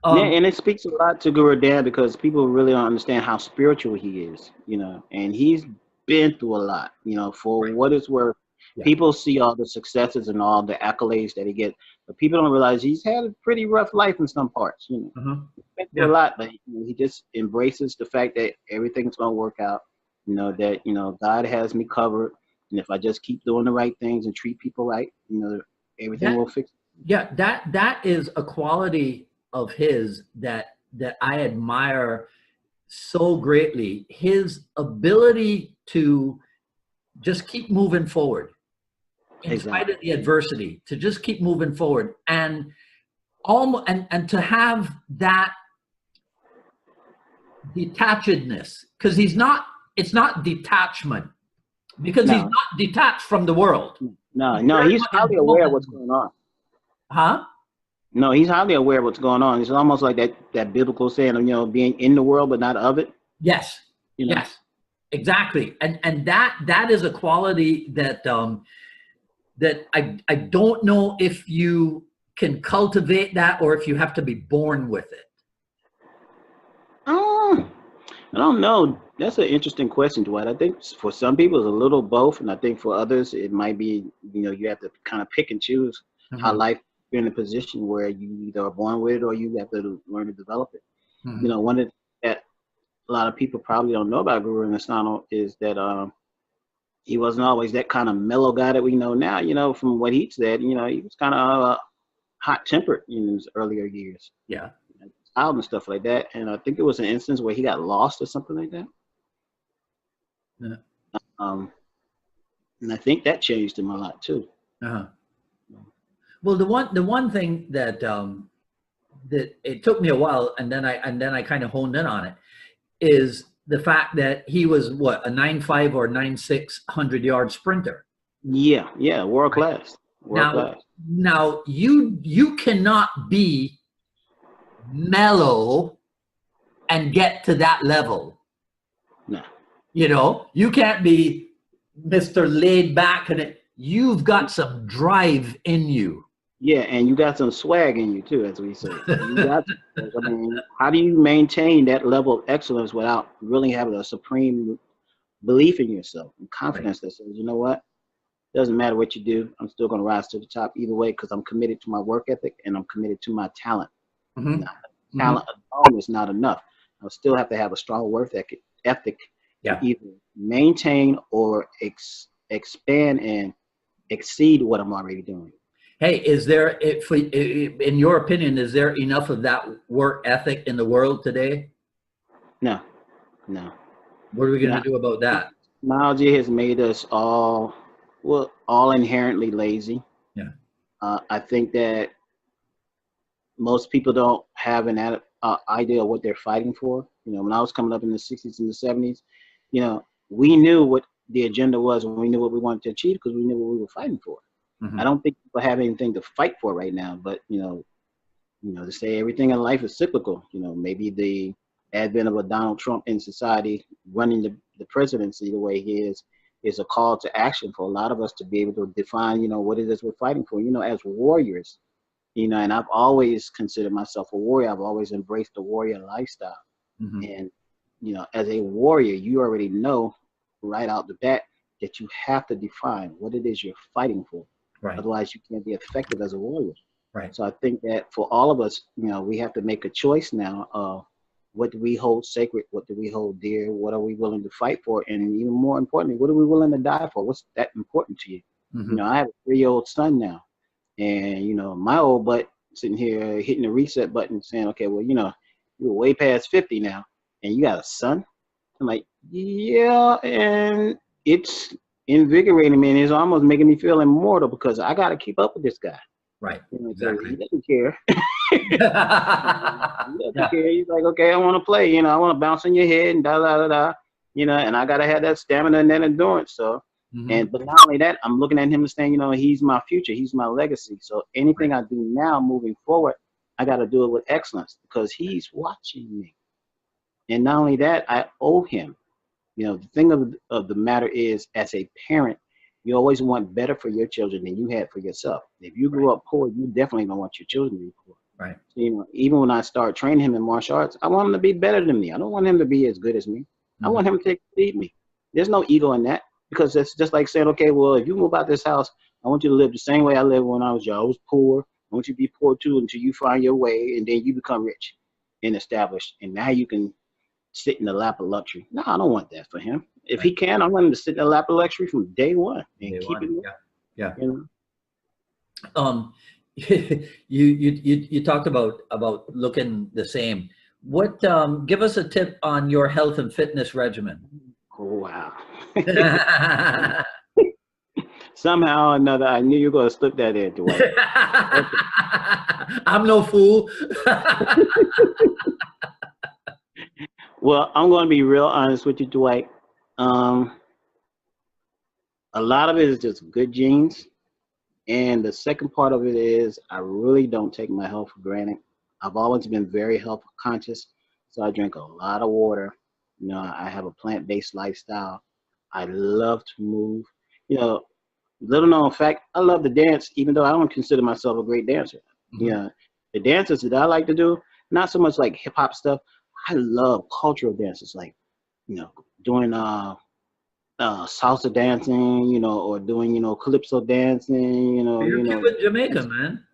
And it speaks a lot to Guru Dan, because people really don't understand how spiritual he is, and he's been through a lot, for what it's worth. Yeah. People see all the successes and all the accolades that he gets, but people don't realize he's had a pretty rough life in some parts, He's been through a lot, but he just embraces the fact that everything's going to work out, that, God has me covered. And if I just keep doing the right things and treat people right, everything will fix it. Yeah, that is a quality of his that I admire so greatly. His ability to just keep moving forward in spite of the adversity, to just keep moving forward, and to have that detachedness, because it's not detachment, because he's not detached from the world. No, he's highly aware of what's going on. Huh? No, he's highly aware of what's going on. It's almost like that biblical saying of, being in the world but not of it. Yes. Yes, exactly. And that is a quality that that I don't know if you can cultivate that or if you have to be born with it. I don't know. That's an interesting question, Dwight. I think for some people it's a little both, and I think for others it might be, you have to kind of pick and choose how life. You're in a position where you either are born with it or you have to learn to develop it. One of that a lot of people probably don't know about Guru Inosanto is that he wasn't always that kind of mellow guy that we know now. From what he said, he was kind of hot-tempered in his earlier years. Yeah. Out and stuff like that. And I think it was an instance where he got lost or something like that. Yeah. And I think that changed him a lot too. Well, the one thing that that it took me a while, and then I kind of honed in on it, is the fact that he was what, a 9.5 or 9.6 100-yard sprinter. Yeah, world class. Now you cannot be mellow and get to that level. No. You can't be Mr. Laid Back, and you've got some drive in you. Yeah, and you got some swag in you too, as we say. How do you maintain that level of excellence without really having a supreme belief in yourself and confidence that says, you know what, doesn't matter what you do, I'm still going to rise to the top either way because I'm committed to my work ethic and I'm committed to my talent. Talent alone is not enough. I still have to have a strong work ethic to either maintain or expand and exceed what I'm already doing. Hey, in your opinion, is there enough of that work ethic in the world today? No. What are we going to do about that? Technology has made us all inherently lazy. Yeah. I think that most people don't have an idea of what they're fighting for. When I was coming up in the 60s and the 70s, we knew what the agenda was and we knew what we wanted to achieve because we knew what we were fighting for. I don't think people have anything to fight for right now, but to say everything in life is cyclical. Maybe the advent of a Donald Trump in society running the presidency the way he is a call to action for a lot of us to be able to define, what it is we're fighting for. As warriors, and I've always considered myself a warrior. I've always embraced the warrior lifestyle, and as a warrior, you already know right out the bat that you have to define what it is you're fighting for. Right. Otherwise, you can't be effective as a warrior. Right. So I think that for all of us, we have to make a choice now of what do we hold sacred? What do we hold dear? What are we willing to fight for? And even more importantly, what are we willing to die for? What's that important to you? Mm-hmm. You know, I have a 3-year-old son now, and you know, my old butt sitting here hitting the reset button, saying, "Okay, well, you know, you're way past 50 now, and you got a son." I'm like, "Yeah," and it's invigorating me, and it's almost making me feel immortal because I got to keep up with this guy. Right. You know, Exactly. he doesn't care. He doesn't Yeah. care. He's like, okay, I want to play. You know, I want to bounce in your head and da da da da. You know, and I gotta have that stamina and that endurance. So, Mm-hmm. but not only that, I'm looking at him and saying, you know, he's my future. He's my legacy. So anything I do now, moving forward, I got to do it with excellence because he's watching me. And not only that, I owe him. You know, the thing of the matter is, as a parent, you always want better for your children than you had for yourself. If you grew up poor, you definitely don't want your children to be poor. Right. So, you know, even when I start training him in martial arts, I want him to be better than me. I don't want him to be as good as me. Mm-hmm. I want him to lead me. There's no ego in that because it's just like saying, okay, well, if you move out this house, I want you to live the same way I lived when I was young. I was poor. I want you to be poor too until you find your way and then you become rich and established. And now you can sit in the lap of luxury. No, I don't want that for him. If he can, I want him to sit in the lap of luxury from day one and keep it. Yeah. You know? You talked about looking the same. What give us a tip on your health and fitness regimen? Wow. Somehow or another, I knew you were going to slip that in, Dwight. I'm no fool. Well, I'm going to be real honest with you, Dwight. A lot of it is just good genes. And the second part of it is I really don't take my health for granted. I've always been very health conscious. So I drink a lot of water. You know, I have a plant-based lifestyle. I love to move. You know, little known fact, I love to dance, even though I don't consider myself a great dancer. Mm-hmm. You know, the dances that I like to do, not so much like hip hop stuff. I love cultural dances, like, you know, doing salsa dancing, you know, or doing, you know, calypso dancing, you know, You're Cuban Jamaican, man.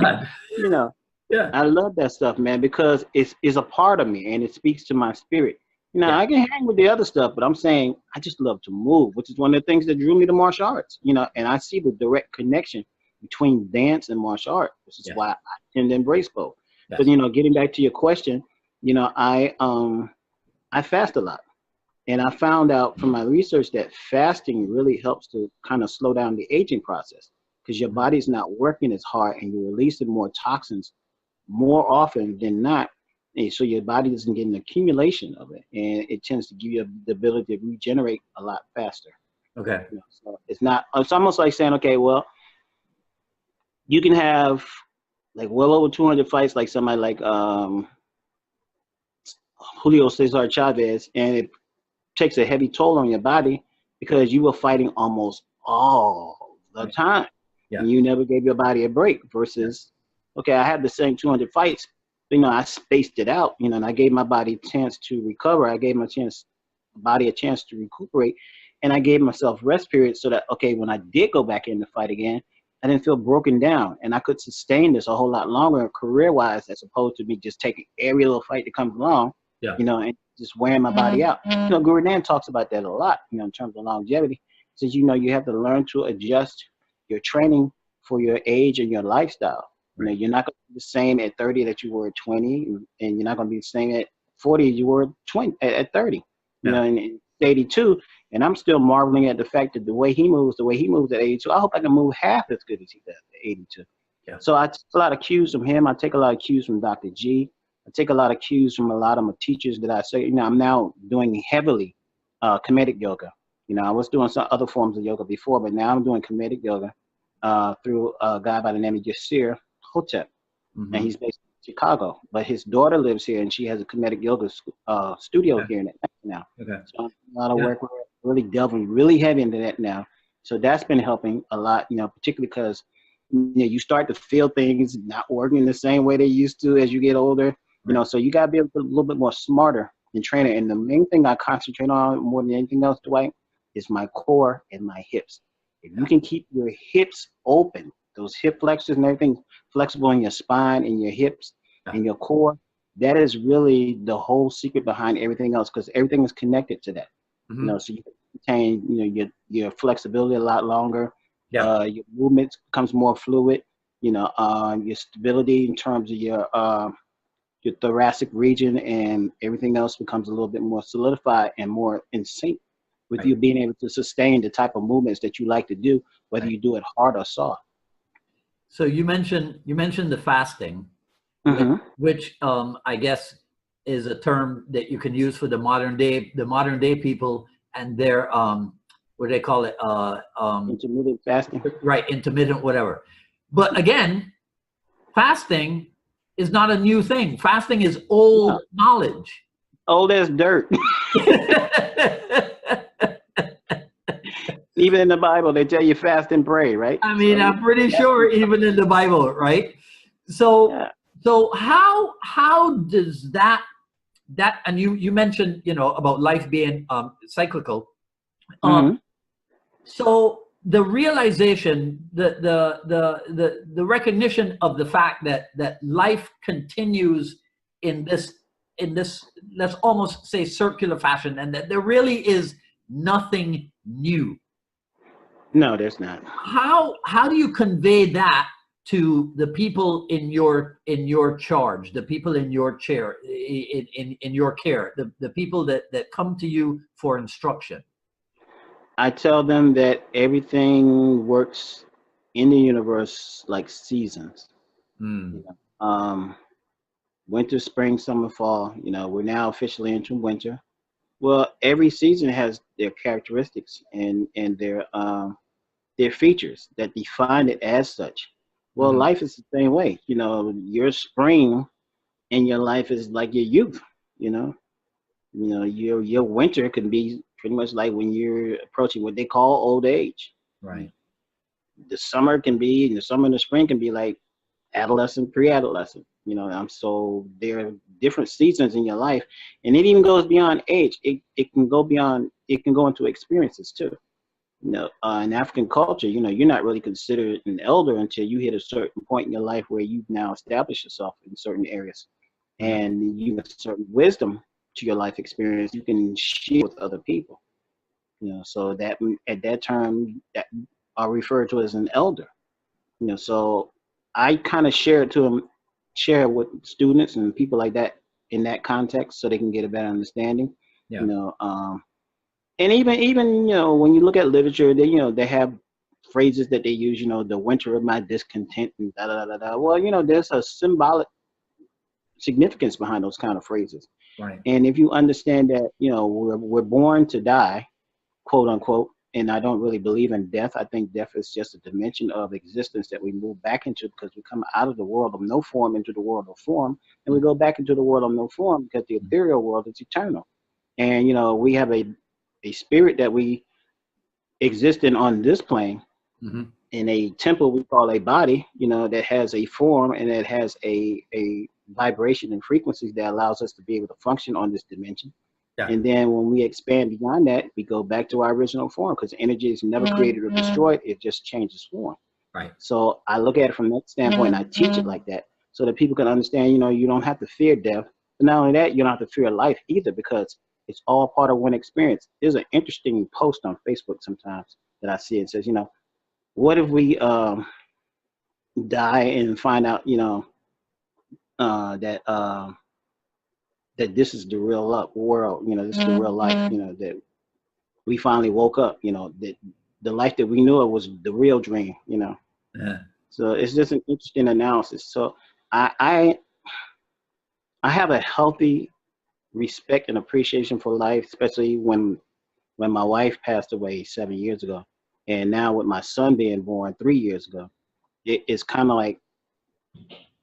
God. You know, Yeah. I love that stuff, man, because it's a part of me and it speaks to my spirit. You know, I can hang with the other stuff, but I'm saying I just love to move, which is one of the things that drew me to martial arts, you know, and I see the direct connection between dance and martial art, which is why I tend to embrace both. Yes. But, you know, getting back to your question, you know, I fast a lot. And I found out from my research that fasting really helps to kind of slow down the aging process because your body's not working as hard and you're releasing more toxins more often than not. And so your body doesn't get an accumulation of it. And it tends to give you the ability to regenerate a lot faster. Okay. You know, so it's almost like saying, okay, well, you can have like well over 200 fights like somebody like Julio Cesar Chavez, and it takes a heavy toll on your body because you were fighting almost all the time. Yeah. And you never gave your body a break versus, okay, I had the same 200 fights, but, you know, I spaced it out, you know, and I gave my body a chance to recover. I gave my body a chance to recuperate, and I gave myself rest periods so that, okay, when I did go back in the fight again, I didn't feel broken down, and I could sustain this a whole lot longer career-wise as opposed to me just taking every little fight that comes along, you know, and just wearing my body out. You know, Gurdon talks about that a lot, you know, in terms of longevity. Says, you know, you have to learn to adjust your training for your age and your lifestyle. You know, you're not going to be the same at 30 that you were at 20, and you're not going to be the same at 40 as you were at 30. You know, and 82, and I'm still marveling at the fact that the way he moves at 82, I hope I can move half as good as he does at 82. Yeah. So I take a lot of cues from him. I take a lot of cues from Dr. G. I take a lot of cues from a lot of my teachers that I say, you know, I'm now doing heavily comedic yoga. You know, I was doing some other forms of yoga before, but now I'm doing comedic yoga through a guy by the name of Yasir Hotep. And he's based in Chicago, but his daughter lives here and she has a comedic yoga studio here in Atlanta now. So I'm doing a lot of work with her, really delving really heavy into that now. So that's been helping a lot, you know, particularly because, you know, you start to feel things not working the same way they used to as you get older. You know, so you got to be a little bit more smarter in training. And the main thing I concentrate on more than anything else, Dwight, is my core and my hips. If you can keep your hips open, those hip flexors and everything flexible in your spine and your hips and your core, that is really the whole secret behind everything else, because everything is connected to that. You know, so you can maintain, you know, your flexibility a lot longer. Yeah. Your movement becomes more fluid. You know, your stability in terms of your thoracic region and everything else becomes a little bit more solidified and more in sync with you being able to sustain the type of movements that you like to do, whether you do it hard or soft. So you mentioned the fasting, which I guess is a term that you can use for the modern day people and their what do they call it, Intermittent fasting, right? Intermittent, whatever. But again, fasting is not a new thing. Fasting is old knowledge. Old as dirt. Even in the Bible, they tell you fast and pray, right? I mean, I'm pretty sure even in the Bible, right? So, so how does that and you mentioned, you know, about life being cyclical. So the realization, the recognition of the fact that life continues in this let's almost say circular fashion, and that there really is nothing new. No, there's not. How do you convey that to the people in your charge, the people in your chair, in your care, the people that come to you for instruction? I tell them that everything works in the universe like seasons. You know, winter, spring, summer, fall. You know, we're now officially into winter. Well, every season has their characteristics and their features that define it as such. Well, life is the same way. You know, your spring in your life is like your youth. You know, your winter can be pretty much like when you're approaching what they call old age. Right. The summer and the spring can be like adolescent, pre-adolescent. You know, so there are different seasons in your life, and it even goes beyond age. It can go beyond. It can go into experiences too. You know, in African culture, you know, you're not really considered an elder until you hit a certain point in your life where you've now established yourself in certain areas, and you have certain wisdom to your life experience you can share with other people. You know, so that at that term that are referred to as an elder. You know, so I kind of share it with students and people like that in that context, so they can get a better understanding. Yeah. You know, and even you know, when you look at literature, they have phrases that they use. You know, the winter of my discontent and da da da da. Well, you know, there's a symbolic significance behind those kind of phrases. Right. And if you understand that, you know, we're born to die, quote unquote, and I don't really believe in death. I think death is just a dimension of existence that we move back into, because we come out of the world of no form into the world of form, and we go back into the world of no form because the ethereal world is eternal. And, you know, we have a spirit that we exist in on this plane, in a temple we call a body, you know, that has a form and it has a vibration and frequencies that allows us to be able to function on this dimension. Yeah. And then when we expand beyond that, we go back to our original form, because energy is never created or destroyed. It just changes form. Right. So I look at it from that standpoint, and I teach it like that, so that people can understand, you know, you don't have to fear death. But not only that, you don't have to fear life either, because it's all part of one experience. There's an interesting post on Facebook sometimes that I see. It says, you know, what if we die and find out, you know, that this is the real world, you know, this is the real life, you know, that we finally woke up, you know, that the life that we knew it was the real dream, you know. Yeah. So it's just an interesting analysis. So I have a healthy respect and appreciation for life, especially when my wife passed away 7 years ago, and now with my son being born 3 years ago, it's kind of like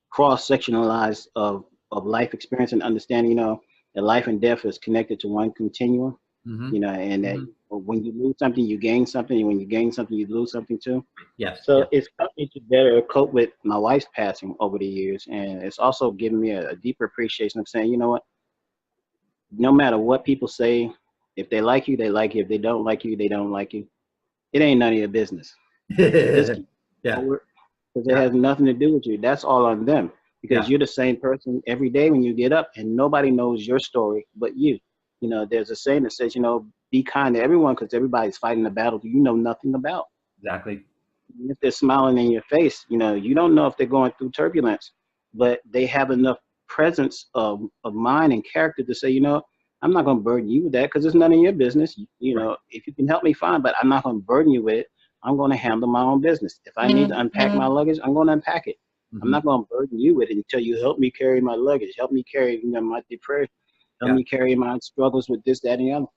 cross-sectionalized of life experience and understanding, you know, that life and death is connected to one continuum, you know, and that when you lose something, you gain something, and when you gain something, you lose something too. Yes. So it's helped me to better cope with my wife's passing over the years, and it's also given me a deeper appreciation of saying, you know what, no matter what people say, if they like you, they like you. If they don't like you, they don't like you. It ain't none of your business. Just keep forward, because it has nothing to do with you. That's all on them. because you're the same person every day when you get up, and nobody knows your story but you. You know, there's a saying that says, you know, be kind to everyone because everybody's fighting a battle you know nothing about. Exactly. If they're smiling in your face, you know, you don't know if they're going through turbulence, but they have enough presence of mind and character to say, you know, I'm not going to burden you with that because it's none of your business. You know, if you can help me, fine, but I'm not going to burden you with it. I'm going to handle my own business. If I need to unpack my luggage, I'm going to unpack it. I'm not going to burden you with it until you help me carry my luggage, help me carry, you know, my depression, help me carry my struggles with this, that, and the other.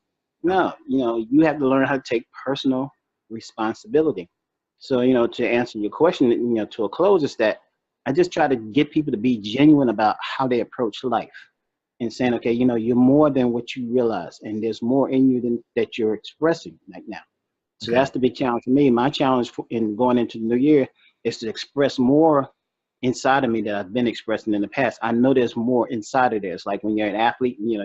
No, you know, you have to learn how to take personal responsibility. So, you know, to answer your question, you know, to a close, is that I just try to get people to be genuine about how they approach life and saying, okay, you know, you're more than what you realize, and there's more in you than that you're expressing right now. So that's the big challenge for me. My challenge in going into the new year is to express more inside of me that I've been expressing in the past. I know there's more inside of there. It's like when you're an athlete, you know,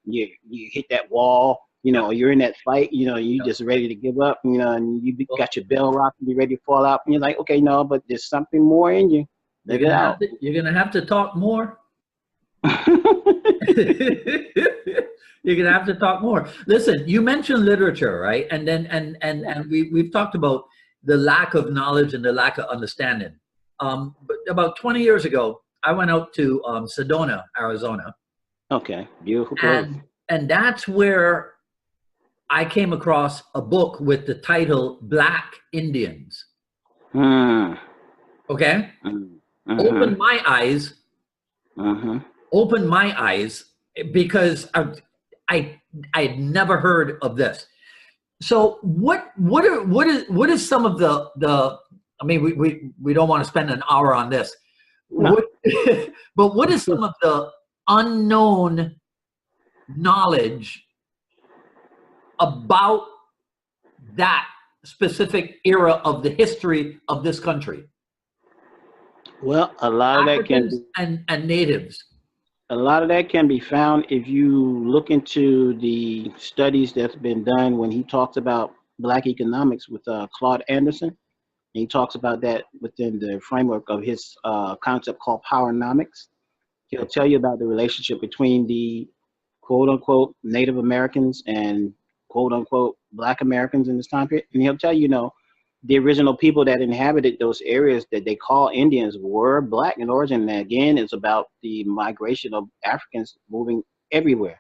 you hit that wall, you know, or you're in that fight, you know, you just ready to give up, you know, and you got your bell rock and you're ready to fall out, and you're like, okay, no, but there's something more in you. Let it out. You're gonna have to talk more. You're gonna have to talk more. Listen, you mentioned literature, right? And then and we've talked about the lack of knowledge and the lack of understanding. But about 20 years ago, I went out to Sedona, Arizona. Okay, beautiful place. And that's where I came across a book with the title Black Indians. Okay? Opened my eyes. Opened my eyes because I had never heard of this. So what is some of the I mean, we don't want to spend an hour on this. No. But what is some of the unknown knowledge about that specific era of the history of this country? Well, a lot of that can be, and natives. A lot of that can be found if you look into the studies that's been done when he talks about Black economics with Claude Anderson. He talks about that within the framework of his concept called powernomics. He'll tell you about the relationship between the quote unquote Native Americans and quote unquote Black Americans in this time period. And he'll tell you, you know, the original people that inhabited those areas that they call Indians were Black in origin. And again, it's about the migration of Africans moving everywhere.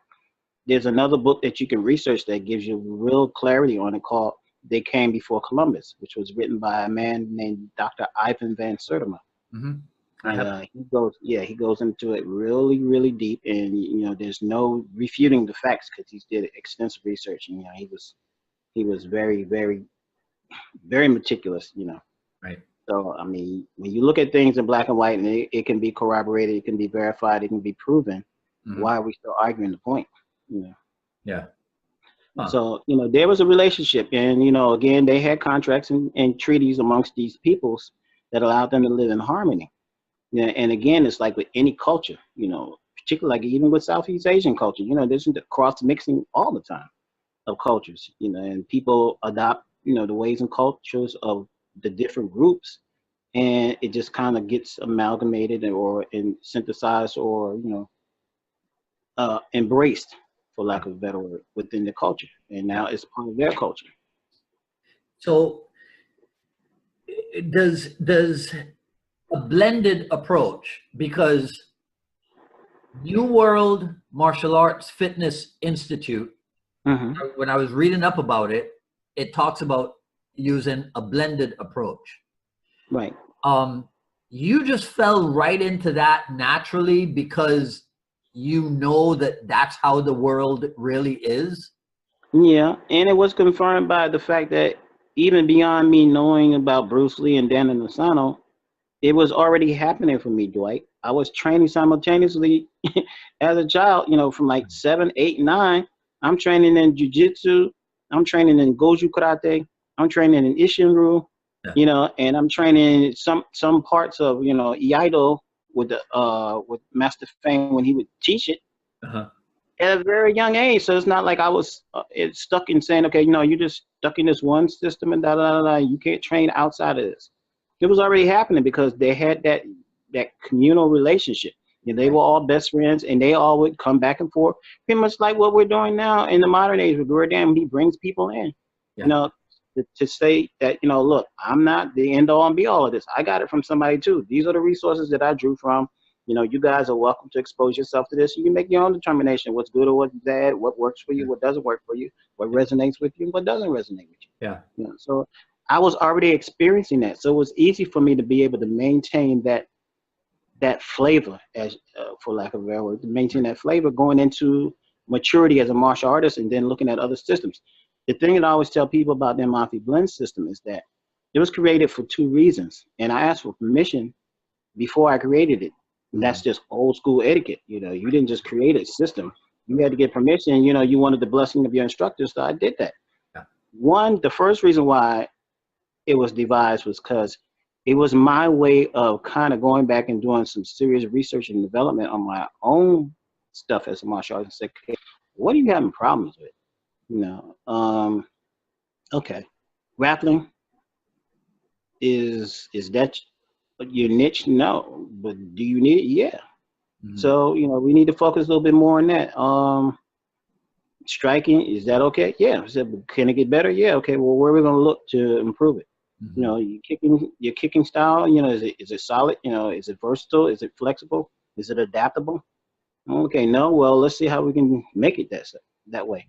There's another book that you can research that gives you real clarity on it called They Came Before Columbus, which was written by a man named Dr. Ivan Van Sertima. And he goes into it really, really deep, and you know, there's no refuting the facts because he did extensive research, and you know, he was very, very, very meticulous, you know. Right. So I mean, when you look at things in black and white, and it can be corroborated, it can be verified, it can be proven. Why are we still arguing the point? You know. Yeah. So, you know, there was a relationship, and, you know, again, they had contracts and treaties amongst these peoples that allowed them to live in harmony. Yeah, and again, it's like with any culture, you know, particularly like even with Southeast Asian culture, you know, there's cross mixing all the time of cultures, you know, and people adopt, you know, the ways and cultures of the different groups, and it just kind of gets amalgamated or synthesized or, you know, embraced, for lack of a better word, within the culture, and now it's part of their culture. So does a blended approach, because New World Martial Arts Fitness Institute, when I was reading up about it, it talks about using a blended approach. Right. You just fell right into that naturally because you know that that's how the world really is? Yeah, and it was confirmed by the fact that even beyond me knowing about Bruce Lee and Dan Inosanto, it was already happening for me, Dwight. I was training simultaneously as a child, you know, from like 7, 8, 9. I'm training in jiu-jitsu, I'm training in Goju Karate, I'm training in Ishinryu, you know, and I'm training some parts of, you know, Iaido with Master Fang when he would teach it at a very young age. So it's not like I was stuck in saying, okay, you know, you're just stuck in this one system and you can't train outside of this. It was already happening because they had that that communal relationship. And they were all best friends, and they all would come back and forth, pretty much like what we're doing now in the modern age with Gurdam. He brings people in, you know, to say that, you know, look, I'm not the end all and be all of this. I got it from somebody too. These are the resources that I drew from. You know, you guys are welcome to expose yourself to this. You can make your own determination, what's good or what's bad, what works for you, what doesn't work for you, what resonates with you, what doesn't resonate with you. Yeah. You know, so I was already experiencing that. So it was easy for me to be able to maintain that flavor, as for lack of a better word, to maintain that flavor going into maturity as a martial artist and then looking at other systems. The thing that I always tell people about the NMAFI blend system is that it was created for 2 reasons. And I asked for permission before I created it. And that's just old school etiquette. You know, you didn't just create a system. You had to get permission. You know, you wanted the blessing of your instructor, so I did that. Yeah. The first reason why it was devised was because it was my way of kind of going back and doing some serious research and development on my own stuff as a martial artist. And say, okay, what are you having problems with? You know, okay, grappling is that your niche? No, but do you need it? Yeah. So, you know, we need to focus a little bit more on that. Striking, is that okay? Yeah. So, can it get better? Yeah. Okay. Well, where are we going to look to improve it? You know, your kicking style, you know, is it solid? You know, is it versatile? Is it flexible? Is it adaptable? Okay, no. Well, let's see how we can make it that way.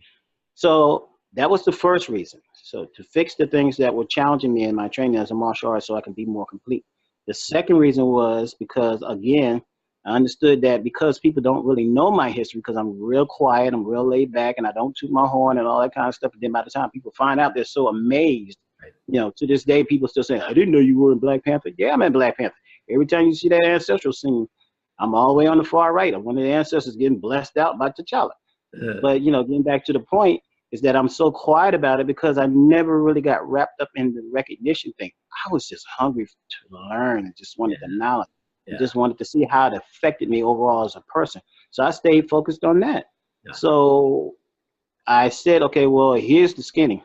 So that was the first reason. So to fix the things that were challenging me in my training as a martial artist so I can be more complete. The second reason was because, again, I understood that because people don't really know my history, because I'm real quiet, I'm real laid back, and I don't toot my horn and all that kind of stuff. And then by the time people find out, they're so amazed. You know, to this day, people still say, I didn't know you were in Black Panther. Yeah, I'm in Black Panther. Every time you see that ancestral scene, I'm all the way on the far right. I'm one of the ancestors getting blessed out by T'Challa. But, you know, getting back to the point is that I'm so quiet about it because I never really got wrapped up in the recognition thing. I was just hungry to learn and just wanted the knowledge. I just wanted to see how it affected me overall as a person. So I stayed focused on that. So I said, okay, well, here's the skinny.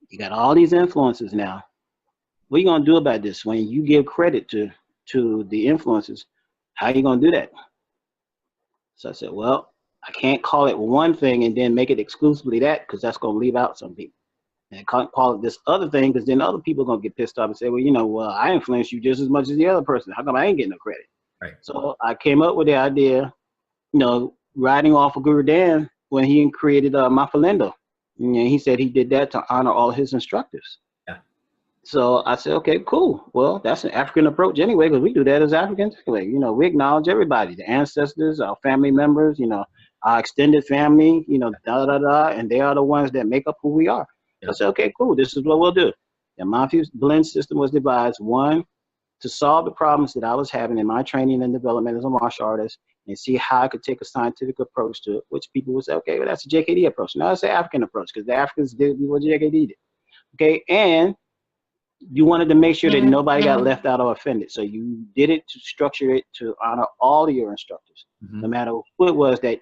You got all these influences now. What are you going to do about this? When you give credit to the influences, how are you going to do that? So I said, well, I can't call it one thing and then make it exclusively that, because that's going to leave out some people. And I can't call it this other thing, because then other people are going to get pissed off and say, well, you know, well, I influenced you just as much as the other person. How come I ain't getting no credit? Right. So I came up with the idea, you know, riding off of Guru Dan when he created Mafalendo. And he said he did that to honor all his instructors. Yeah. So I said, okay, cool. Well, that's an African approach anyway, because we do that as Africans anyway. You know, we acknowledge everybody, the ancestors, our family members, you know, our extended family, you know, and they are the ones that make up who we are. Yeah. So I said, okay, cool. This is what we'll do. The NMAFI blend system was devised, one, to solve the problems that I was having in my training and development as a martial artist, and see how I could take a scientific approach to it, which people would say, okay, well, that's a JKD approach. Now it's an African approach, because the Africans did what JKD did. Okay, and you wanted to make sure that nobody got left out or offended. So you did it to structure it to honor all of your instructors, no matter who it was that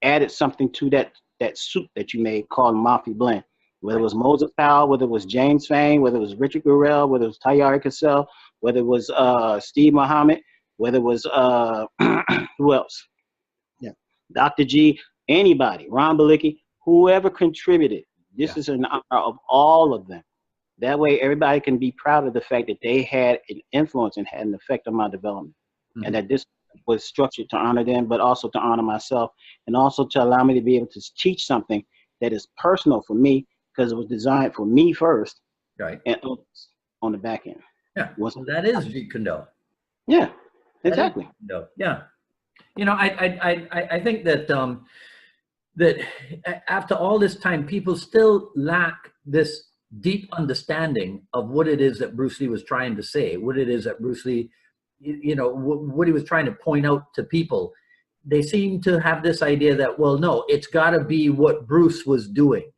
added something to that soup that you made called NMAFI blend. Whether it was Moses Powell, whether it was James Fain, whether it was Richard Gurrell, whether it was Tayari Cassell, whether it was Steve Muhammad, whether it was who else? Yeah, Dr. G, anybody, Ron Balicki, whoever contributed. This is an honor of all of them. That way, everybody can be proud of the fact that they had an influence and had an effect on my development, and that this was structured to honor them, but also to honor myself, and also to allow me to be able to teach something that is personal for me, because it was designed for me first, right, and others on the back end. Yeah, well, so that is Jeet Kune Do. Yeah, exactly. Yeah, you know, I think that that after all this time, people still lack this deep understanding of what it is that Bruce Lee was trying to say, what it is that Bruce Lee, you know, what he was trying to point out to people. They seem to have this idea that, well, no, it's got to be what Bruce was doing.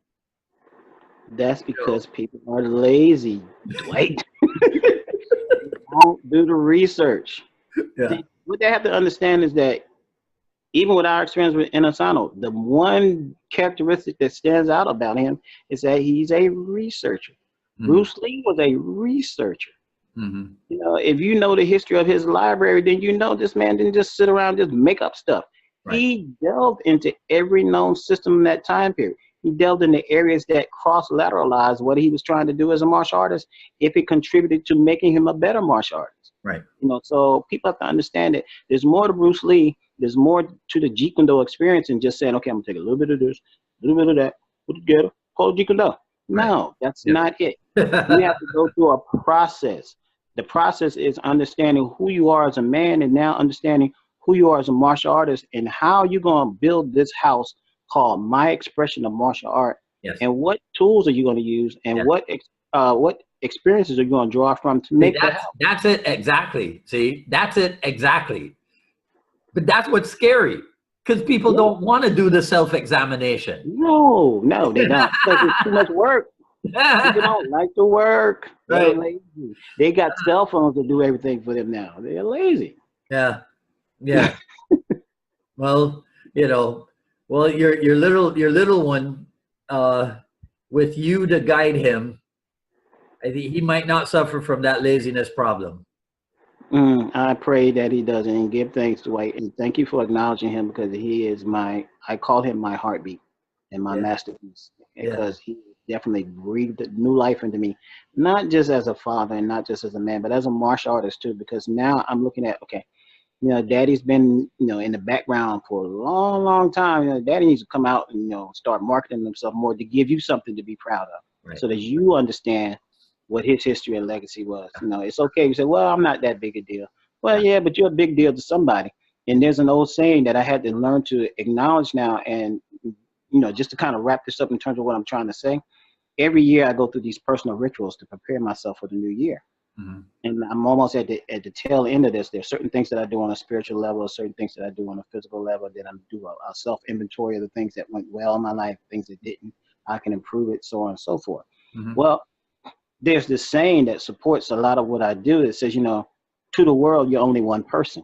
That's because people are lazy, Dwight. Don't do the research. Yeah. What they have to understand is that even with our experience with Inosanto, the one characteristic that stands out about him is that he's a researcher. Bruce Lee was a researcher. Mm-hmm. You know, if you know the history of his library, then you know this man didn't just sit around just make up stuff. Right. He delved into every known system in that time period. He delved into areas that cross-lateralized what he was trying to do as a martial artist, if it contributed to making him a better martial artist. Right. You know, so people have to understand that there's more to Bruce Lee, there's more to the Jeet Kune Do experience than just saying, okay, I'm gonna take a little bit of this, a little bit of that, put it together, call it Jeet Kune Do. Right. No, that's Yep. not it. You have to go through a process. The process is understanding who you are as a man, and now understanding who you are as a martial artist, and how you're going to build this house called My Expression of Martial Art. Yes. And what tools are you going to use, and Yes. what experiences are you going to draw from to make that house? That's it exactly. See, that's it exactly. But that's what's scary, because people don't want to do the self-examination. No, they don't. Because it's too much work. People don't like to work. They're Right. lazy. They got cell phones to do everything for them now. They're lazy. Yeah. Yeah. Well, you know, well, your little one, with you to guide him, I think he might not suffer from that laziness problem. I pray that he doesn't, and give thanks to Dwight. And thank you for acknowledging him, because he is I call him my heartbeat and my masterpiece, because he definitely breathed new life into me, not just as a father and not just as a man, but as a martial artist too, because now I'm looking at, okay, you know, daddy's been, you know, in the background for a long, long time. You know, daddy needs to come out and, you know, start marketing himself more to give you something to be proud of, Right. so that you understand what his history and legacy was. You know, it's okay. You say, well, I'm not that big a deal. Well, yeah, but you're a big deal to somebody. And there's an old saying that I had to learn to acknowledge now, and, you know, just to kind of wrap this up in terms of what I'm trying to say. Every year I go through these personal rituals to prepare myself for the new year. Mm-hmm. And I'm almost at the tail end of this. There's certain things that I do on a spiritual level, certain things that I do on a physical level, that I'm do a self-inventory of the things that went well in my life, things that didn't, I can improve it, so on and so forth. Mm-hmm. Well, there's this saying that supports a lot of what I do. It says, you know, to the world, you're only one person.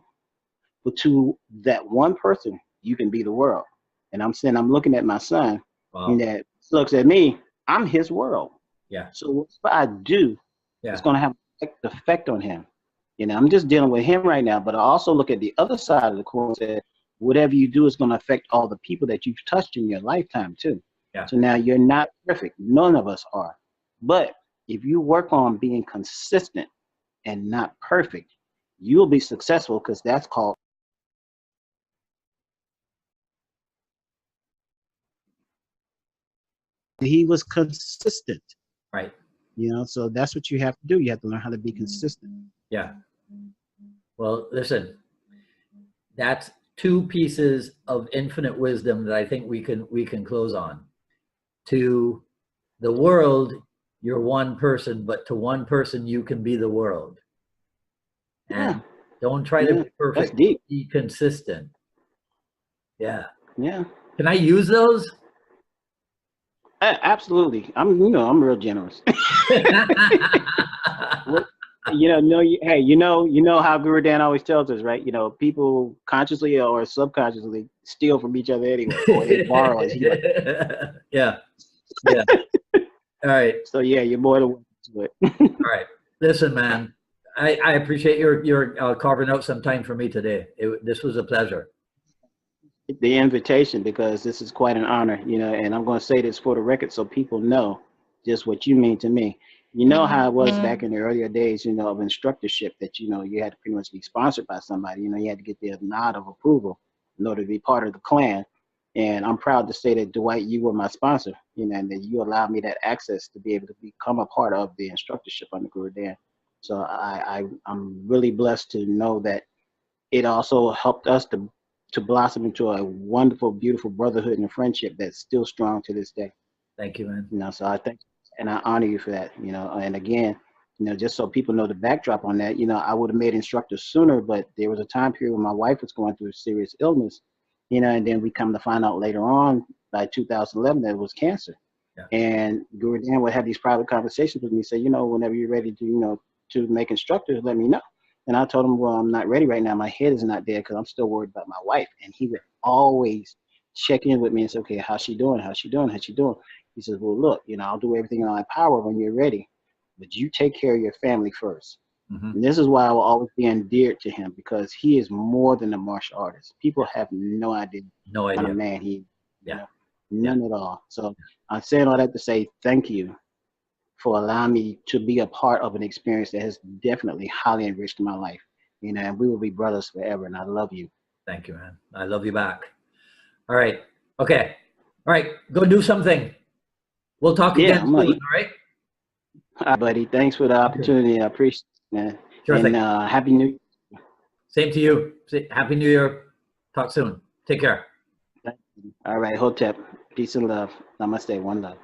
But to that one person, you can be the world. And I'm saying, I'm looking at my son, and that looks at me, I'm his world. Yeah. So what I do is going to have an effect on him. You know, I'm just dealing with him right now, but I also look at the other side of the coin and say, whatever you do is going to affect all the people that you've touched in your lifetime too. Yeah. So now you're not perfect. None of us are. But if you work on being consistent and not perfect, you'll be successful, because that's called. He was consistent. Right. You know, so that's what you have to do. You have to learn how to be consistent. Yeah. Well, listen, that's two pieces of infinite wisdom that I think we can close on. To the world, you're one person, but to one person, you can be the world. And don't try to be perfect. That's deep. Be consistent. Yeah. Yeah. Can I use those? Absolutely. I'm real generous. Hey, you know how Guru Dan always tells us, right? You know, people consciously or subconsciously steal from each other anyway, or they borrow us. Yeah. Yeah. All right. So yeah, you're more than welcome to it. All right. Listen, man, I appreciate your carving out some time for me today. This was a pleasure. The invitation, because this is quite an honor, you know, and I'm going to say this for the record so people know just what you mean to me. You know how it was back in the earlier days, you know, of instructorship, that, you know, you had to pretty much be sponsored by somebody. You know, you had to get their nod of approval in order to be part of the clan. And I'm proud to say that, Dwight, you were my sponsor, you know, and that you allowed me that access to be able to become a part of the instructorship under Guru Dan. So I'm really blessed to know that it also helped us to blossom into a wonderful, beautiful brotherhood and friendship that's still strong to this day. Thank you, man. You know, so I thank and I honor you for that, you know. And again, you know, just so people know the backdrop on that, you know, I would have made Instructor sooner, but there was a time period when my wife was going through a serious illness, you know, and then we come to find out later on by 2011 that it was cancer. Yeah. And Guru Dan would have these private conversations with me, say, you know, whenever you're ready to, you know, to make Instructors, let me know. And I told him, well, I'm not ready right now. My head is not there because I'm still worried about my wife. And he would always check in with me and say, okay, how's she doing? How's she doing? How's she doing? He says, well, look, you know, I'll do everything in my power when you're ready, but you take care of your family first. And this is why I will always be endeared to him, because he is more than a martial artist. People have no idea No what kind idea. of man he is. Yeah. None at all. So I'm saying all that to say thank you for allowing me to be a part of an experience that has definitely highly enriched my life. And we will be brothers forever, and I love you. Thank you, man. I love you back. All right. Okay. All right. Go do something. We'll talk again soon, all right? All right, buddy. Thanks for the opportunity. I appreciate it, man. Sure thing. Happy New Year. Same to you. Happy New Year. Talk soon. Take care. All right. Hotep. Peace and love. Namaste. One love.